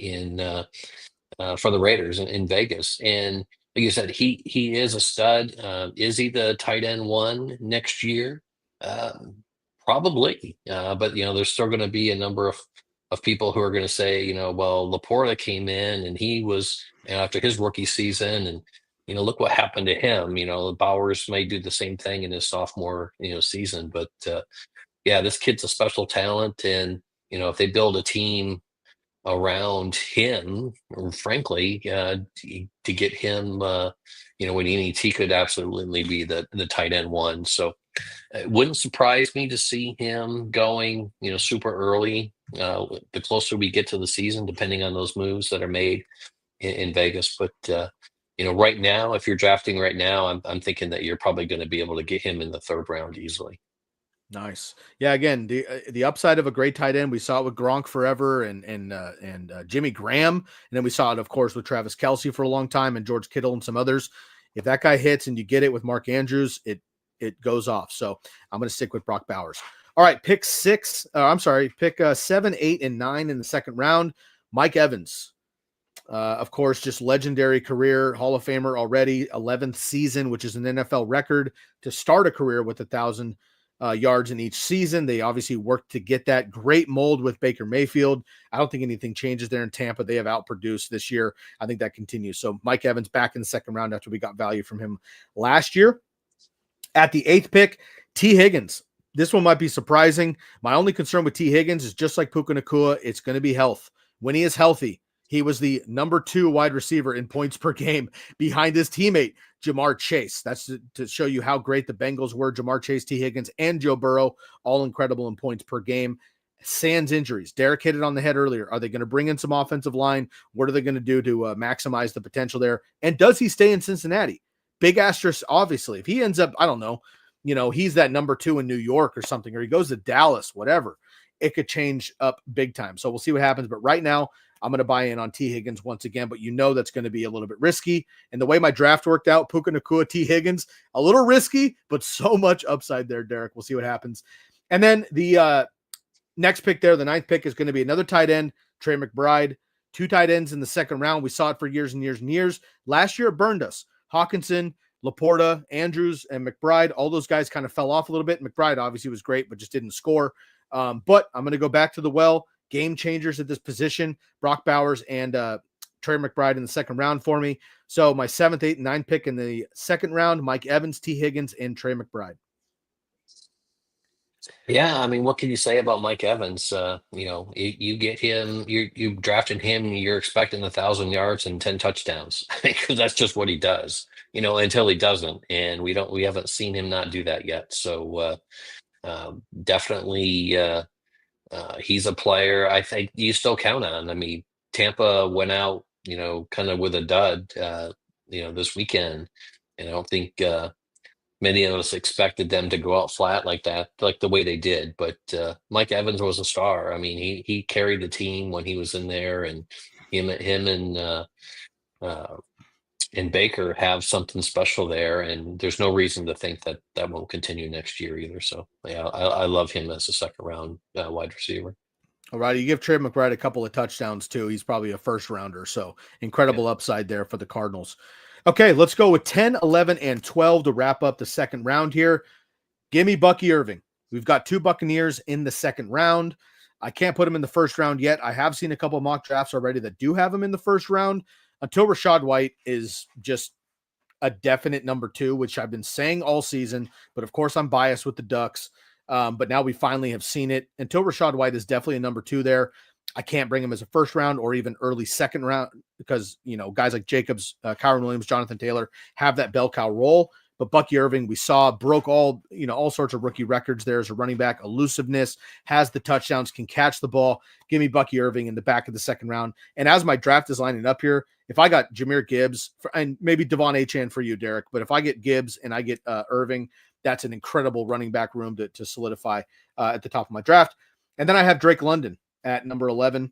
for the Raiders in Vegas? And like you said, he is a stud. Is he the tight end 1 next year? Probably, but there's still going to be a number of people who are going to say, well, Laporta came in and he was after his rookie season, and look what happened to him. Bowers may do the same thing in his sophomore season, but yeah, this kid's a special talent, and if they build a team around him, frankly, to get him, when he needs, he could absolutely be the tight end 1. So it wouldn't surprise me to see him going, super early, the closer we get to the season, depending on those moves that are made in Vegas. But, right now, if you're drafting right now, I'm thinking that you're probably going to be able to get him in the 3rd round easily. Nice. Yeah. Again, the upside of a great tight end. We saw it with Gronk forever and Jimmy Graham. And then we saw it, of course, with Travis Kelce for a long time and George Kittle and some others. If that guy hits and you get it with Mark Andrews, it goes off. So I'm going to stick with Brock Bowers. All right. Pick 7, 8, and 9 in the second round. Mike Evans. Of course, just legendary career, Hall of Famer already, 11th season, which is an NFL record to start a career with 1,000 yards in each season. They obviously worked to get that. Great mold with Baker Mayfield. I don't think anything changes there in Tampa. They have outproduced this year. I think that continues. So Mike Evans back in the second round after we got value from him last year. At the 8th pick, T. Higgins. This one might be surprising. My only concern with T. Higgins is just like Pika Nacua, it's going to be health. When he is healthy, he was the number 2 wide receiver in points per game behind his teammate, Ja'Marr Chase. That's to show you how great the Bengals were. Ja'Marr Chase, T. Higgins, and Joe Burrow, all incredible in points per game. Sans injuries. Derek hit it on the head earlier. Are they going to bring in some offensive line? What are they going to do to maximize the potential there? And does he stay in Cincinnati? Big asterisk, obviously. If he ends up, I don't know, he's that number 2 in New York or something, or he goes to Dallas, whatever, it could change up big time. So we'll see what happens. But right now, I'm going to buy in on T. Higgins once again, but that's going to be a little bit risky. And the way my draft worked out, Pika Nacua, T. Higgins, a little risky, but so much upside there, Derek. We'll see what happens. And then the next pick there, the 9th pick, is going to be another tight end, Trey McBride. 2 tight ends in the second round. We saw it for years and years and years. Last year, it burned us. Hawkinson, Laporta, Andrews, and McBride, all those guys kind of fell off a little bit. McBride obviously was great, but just didn't score. But I'm going to go back to the well. Game changers at this position, Brock Bowers and Trey McBride in the second round for me. So my 7th, 8th, and 9th pick in the second round, Mike Evans, T. Higgins, and Trey McBride. Yeah, I mean, what can you say about Mike Evans? You get him, you drafted him, you're expecting 1,000 yards and 10 touchdowns, because that's just what he does. Until he doesn't, and we haven't seen him not do that yet. So definitely, he's a player I think you still count on. I mean, Tampa went out, kind of with a dud, this weekend, and I don't think many of us expected them to go out flat like that, like the way they did. But Mike Evans was a star. I mean, he carried the team when he was in there, and him and and Baker have something special there, and there's no reason to think that that won't continue next year either. So yeah, I love him as a second round wide receiver. All right, you give Trey McBride a couple of touchdowns too. He's probably a first rounder, so incredible upside there for the Cardinals. Okay, let's go with 10, 11, and 12 to wrap up the second round here. Give me Bucky Irving. We've got 2 Buccaneers in the second round. I can't put him in the first round yet. I have seen a couple of mock drafts already that do have him in the first round until Rachaad White is just a definite number 2, which I've been saying all season. But of course, I'm biased with the Ducks. But now we finally have seen it. Until Rachaad White is definitely a number 2 there. I can't bring him as a first round or even early second round because, guys like Jacobs, Kyren Williams, Jonathan Taylor have that bell cow role. But Bucky Irving, we saw, broke all sorts of rookie records there as a running back. Elusiveness, has the touchdowns, can catch the ball. Give me Bucky Irving in the back of the second round. And as my draft is lining up here, if I got Jahmyr Gibbs, and maybe Devon Achane for you, Derek, but if I get Gibbs and I get Irving, that's an incredible running back room to solidify at the top of my draft. And then I have Drake London at number 11.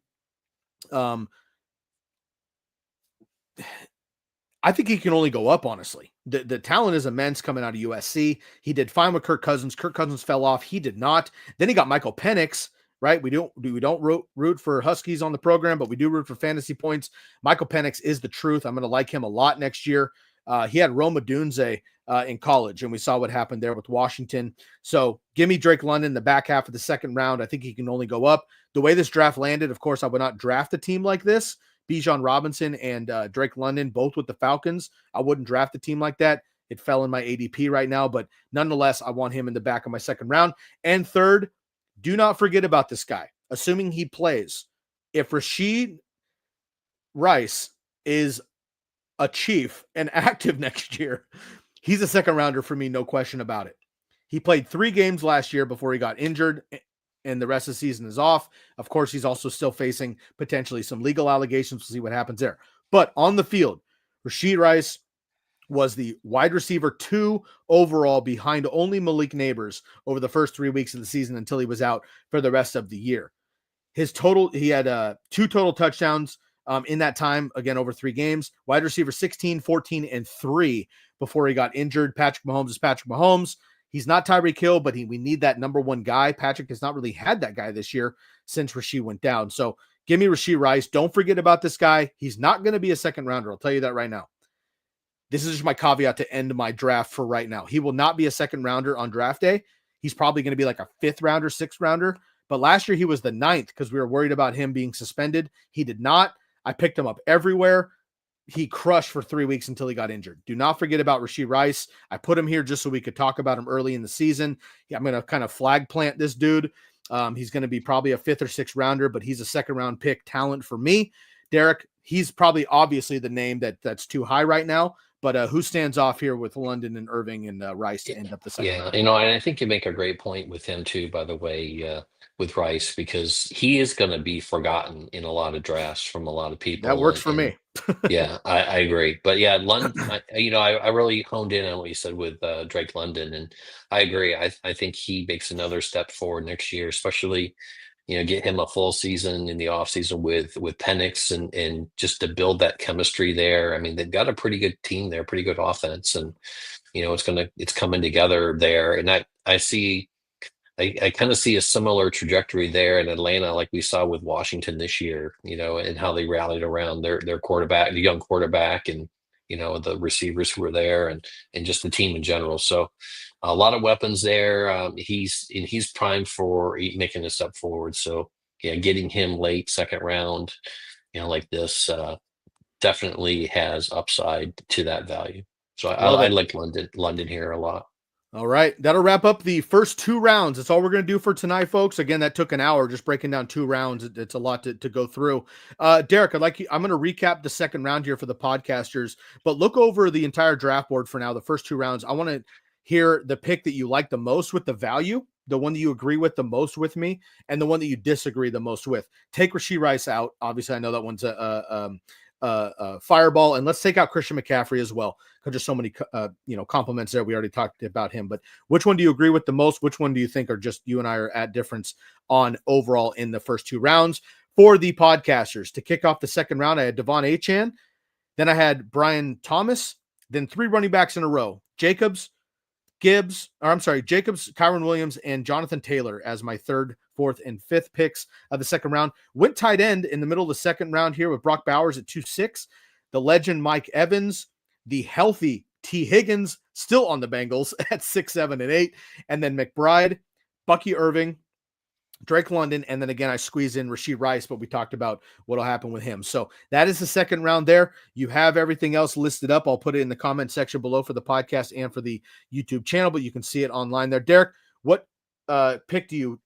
I think he can only go up, honestly. The talent is immense coming out of USC. He did fine with Kirk Cousins. Kirk Cousins fell off. He did not. Then he got Michael Penix, right? We don't root for Huskies on the program, but we do root for fantasy points. Michael Penix is the truth. I'm going to like him a lot next year. He had Rome Odunze in college, and we saw what happened there with Washington. So give me Drake London the back half of the second round. I think he can only go up. The way this draft landed, of course, I would not draft a team like this. Bijan Robinson and Drake London, both with the Falcons. I wouldn't draft a team like that. It fell in my ADP right now, but nonetheless, I want him in the back of my second round. And third, do not forget about this guy, assuming he plays. If Rashee Rice is a Chief and active next year, he's a second rounder for me, no question about it. He played 3 games last year before he got injured, and the rest of the season is off. Of course, he's also still facing potentially some legal allegations. We'll see what happens there. But on the field, Rashee Rice was the wide receiver 2 overall behind only Malik Nabers over the first 3 weeks of the season until he was out for the rest of the year. He had 2 total touchdowns in that time, again, over 3 games. Wide receiver 16, 14, and 3 before he got injured. Patrick Mahomes is Patrick Mahomes. He's not Tyreek Hill, but we need that number 1 guy. Patrick has not really had that guy this year since Rashee went down. So give me Rashee Rice. Don't forget about this guy. He's not going to be a second rounder. I'll tell you that right now. This is just my caveat to end my draft for right now. He will not be a second rounder on draft day. He's probably going to be like a 5th rounder, 6th rounder. But last year he was the 9th because we were worried about him being suspended. He did not. I picked him up everywhere. He crushed for 3 weeks until he got injured. Do not forget about Rashee Rice. I put him here just so we could talk about him early in the season. I'm going to kind of flag plant this dude. He's going to be probably a 5th or 6th rounder, but he's a second round pick talent for me. Derek, he's probably obviously the name that's too high right now, but who stands off here with London and Irving and Rice to end up the second round? And I think you make a great point with him too, by the way, with Rice, because he is going to be forgotten in a lot of drafts from a lot of people. That works for me. Yeah, I agree. But yeah, London, I really honed in on what you said with Drake London, and I agree. I think he makes another step forward next year, especially, get him a full season in the offseason with Penix and just to build that chemistry there. I mean, they've got a pretty good team there, pretty good offense, and it's coming together there. And I kind of see a similar trajectory there in Atlanta, like we saw with Washington this year, and how they rallied around their quarterback, the young quarterback, and the receivers who were there, and just the team in general. So a lot of weapons there. He's primed for making a step forward. So yeah, getting him late second round, like this, definitely has upside to that value. So I like London here a lot. All right. That'll wrap up the first 2 rounds. That's all we're going to do for tonight, folks. Again, that took an hour just breaking down 2 rounds. It's a lot to go through. Derek, I'm going to recap the second round here for the podcasters, but look over the entire draft board for now, the first 2 rounds. I want to hear the pick that you like the most with the value, the one that you agree with the most with me, and the one that you disagree the most with. Take Rashee Rice out. Obviously, I know that one's a fireball, and let's take out Christian McCaffrey as well, because there's so many compliments there. We already talked about him, but which one do you agree with the most? Which one do you think are just you and I are at difference on overall in the first 2 rounds? For the podcasters, to kick off the second round, I had Devon Achane. Then I had Brian Thomas, then 3 running backs in a row. Jacobs, Kyren Williams, and Jonathan Taylor as my 3rd, 4th, and 5th picks of the second round. Went tight end in the middle of the second round here with Brock Bowers at 2-6. The legend Mike Evans, the healthy T. Higgins, still on the Bengals at 6, 7, and 8. And then McBride, Bucky Irving, Drake London, and then again, I squeeze in Rashee Rice, but we talked about what'll happen with him. So that is the second round there. You have everything else listed up. I'll put it in the comment section below for the podcast and for the YouTube channel, but you can see it online there. Derek, what pick do you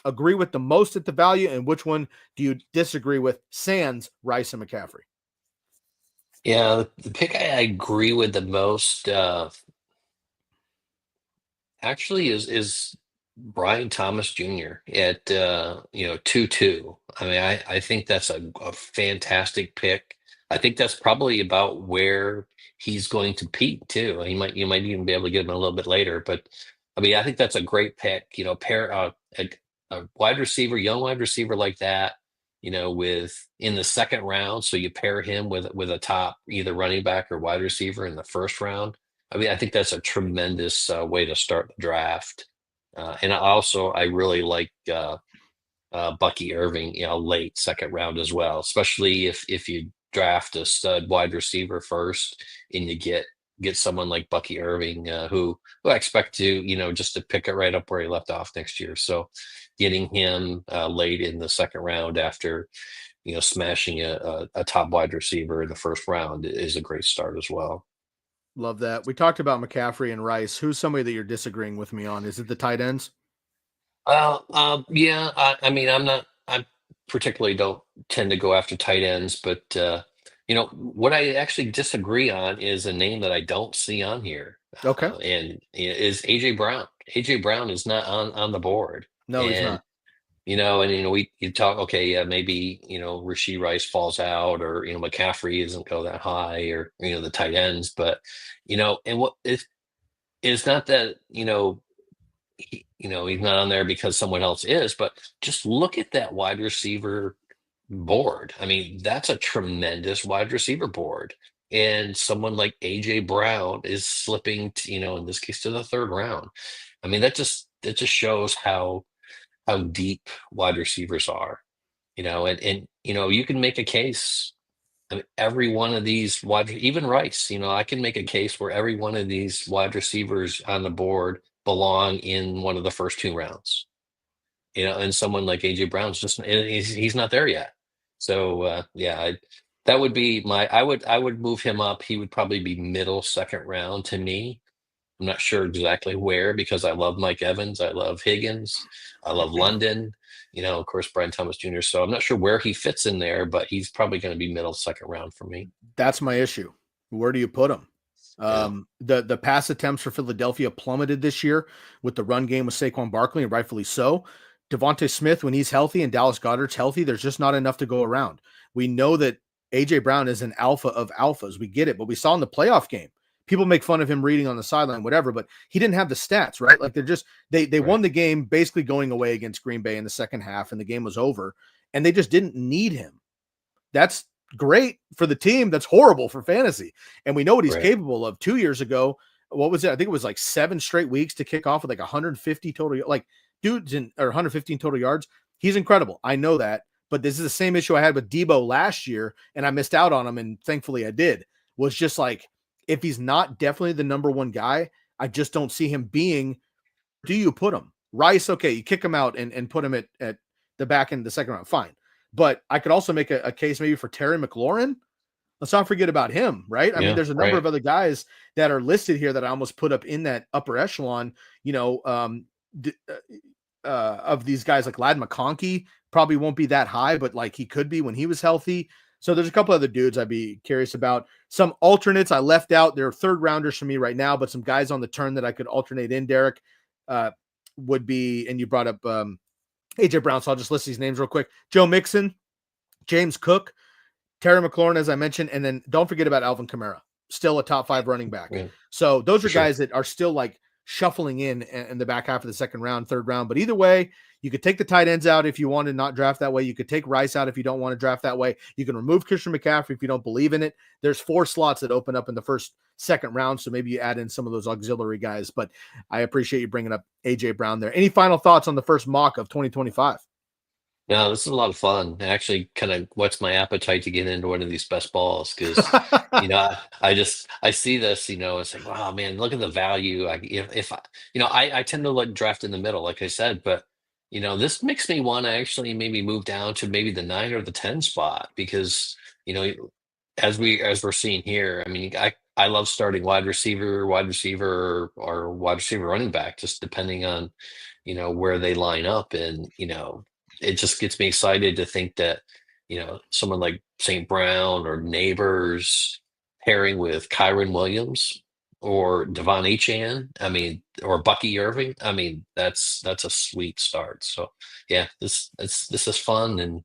agree with the most at the value, and which one do you disagree with, sans Rice and McCaffrey? Yeah, the pick I agree with the most actually is Brian Thomas Jr. at 2-2. I mean, I think that's a fantastic pick. I think that's probably about where he's going to peak too. You might even be able to get him a little bit later, but I mean, I think that's a great pick. Pair a wide receiver, young wide receiver like that, with in the second round. So you pair him with a top either running back or wide receiver in the first round. I mean, I think that's a tremendous way to start the draft. And I really like Bucky Irving, late second round as well, especially if you draft a stud wide receiver first and you get someone like Bucky Irving, who I expect to, just to pick it right up where he left off next year. So getting him late in the second round after, smashing a top wide receiver in the first round is a great start as well. Love that. We talked about McCaffrey and Rice. Who's somebody that you're disagreeing with me on? Is it the tight ends? Yeah. I particularly don't tend to go after tight ends, but what I actually disagree on is a name that I don't see on here. Okay. And is AJ Brown. AJ Brown is not on the board. No, he's not. You talk, okay, yeah, maybe, Rashee Rice falls out, or, McCaffrey doesn't go that high, or, the tight ends, but, and what it's not that, he's not on there because someone else is, but just look at that wide receiver board. I mean, that's a tremendous wide receiver board. And someone like AJ Brown is slipping, in this case, to the third round. I mean, that just shows how deep wide receivers are, and you can make a case. I mean, every one of these even Rice, I can make a case where every one of these wide receivers on the board belong in one of the first 2 rounds, and someone like AJ Brown's he's not there yet. So that would be I would move him up. He would probably be middle second round to me. I'm not sure exactly where, because I love Mike Evans. I love Higgins. I love London, of course, Brian Thomas Jr. So I'm not sure where he fits in there, but he's probably going to be middle second round for me. That's my issue. Where do you put him? The pass attempts for Philadelphia plummeted this year with the run game with Saquon Barkley, and rightfully so. Devontae Smith, when he's healthy and Dallas Goedert's healthy, there's just not enough to go around. We know that AJ Brown is an alpha of alphas. We get it, but we saw in the playoff game, people make fun of him reading on the sideline, whatever, but he didn't have the stats, right? Like they Right. won the game basically going away against Green Bay in the second half, and the game was over, and they just didn't need him. That's great for the team. That's horrible for fantasy. And we know what he's capable of. 2 years ago, what was it? I think it was like 7 straight weeks to kick off with like 150 total, like or 115 total yards. He's incredible. I know that, but this is the same issue I had with Debo last year, and I missed out on him, and thankfully I did. Was just like, if he's not definitely the number one guy, I just don't see him being. Do you put him? Rice, okay, you kick him out and put him at the back end of the second round, fine. But I could also make a case maybe for Terry McLaurin. Let's not forget about him, right? I mean, there's a number of other guys that are listed here that I almost put up in that upper echelon, of these guys. Like Ladd McConkey probably won't be that high, but like he could be when he was healthy. So there's a couple other dudes I'd be curious about. Some alternates I left out. They're third rounders for me right now, but some guys on the turn that I could alternate in, Derek, would be, and you brought up AJ Brown, so I'll just list these names real quick. Joe Mixon, James Cook, Terry McLaurin, as I mentioned, and then don't forget about Alvin Kamara, still a top 5 running back. Yeah. So those are guys that are still like shuffling in the back half of the second round, third round. But either way, you could take the tight ends out if you want to not draft that way. You could take Rice out if you don't want to draft that way. You can remove Christian McCaffrey if you don't believe in it. There's 4 slots that open up in the first, second round, so maybe you add in some of those auxiliary guys. But I appreciate you bringing up A.J. Brown there. Any final thoughts on the first mock of 2025? No, this is a lot of fun. It actually kind of whets my appetite to get into one of these best balls because, I see this, it's like, wow, man, look at the value. If I tend to like draft in the middle, like I said, but this makes me want to actually maybe move down to maybe the 9 or the 10 spot because, you know, as we're seeing here, I mean, I love starting wide receiver, or wide receiver running back, just depending on, where they line up. And, it just gets me excited to think that, someone like St. Brown or Neighbors pairing with Kyren Williams or Devon Achane, I mean, or Bucky Irving. I mean, that's a sweet start. So yeah, this is fun, and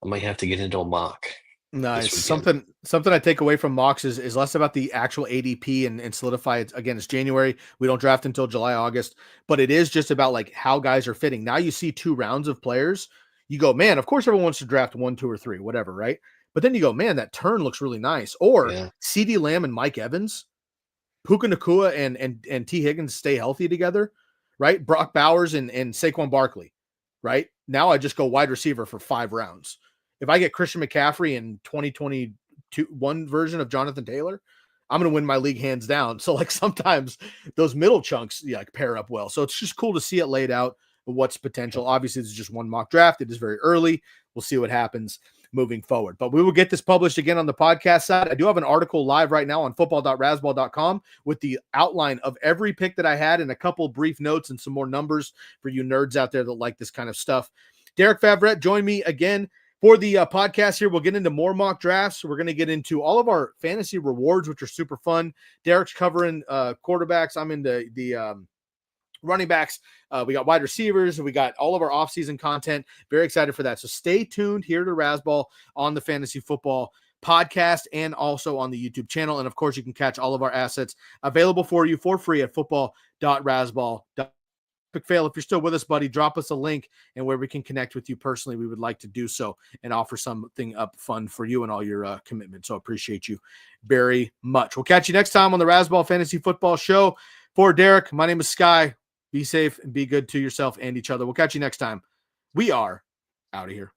I might have to get into a mock. Nice. Something I take away from mocks is less about the actual ADP and solidify it. Again, it's January. We don't draft until July, August, but it is just about like how guys are fitting. Now you see 2 rounds of players. You go, man, of course everyone wants to draft 1, 2, or 3, whatever, right? But then you go, man, that turn looks really nice. Or CeeDee Lamb and Mike Evans, Pika Nacua and T. Higgins stay healthy together, right? Brock Bowers and Saquon Barkley, right? Now I just go wide receiver for 5 rounds. If I get Christian McCaffrey in 2021 version of Jonathan Taylor, I'm going to win my league hands down. So like sometimes those middle chunks like pair up well. So it's just cool to see it laid out, what's potential. Obviously, this is just one mock draft. It is very early. We'll see what happens moving forward. But we will get this published again on the podcast side. I do have an article live right now on football.rasball.com with the outline of every pick that I had and a couple brief notes and some more numbers for you nerds out there that like this kind of stuff. Derek Favret, join me again for the podcast here. We'll get into more mock drafts. We're going to get into all of our fantasy rewards, which are super fun. Derek's covering quarterbacks. I'm into the running backs. We got wide receivers. We got all of our offseason content. Very excited for that. So stay tuned here to Rasball on the Fantasy Football podcast and also on the YouTube channel. And of course, you can catch all of our assets available for you for free at football.rasball.com. Fail, if you're still with us, buddy, drop us a link and where we can connect with you personally. We would like to do so and offer something up fun for you and all your commitment. So appreciate you very much. We'll catch you next time on the Rasball Fantasy Football Show. For Derek, my name is Sky. Be safe and be good to yourself and each other. We'll catch you next time. We are out of here.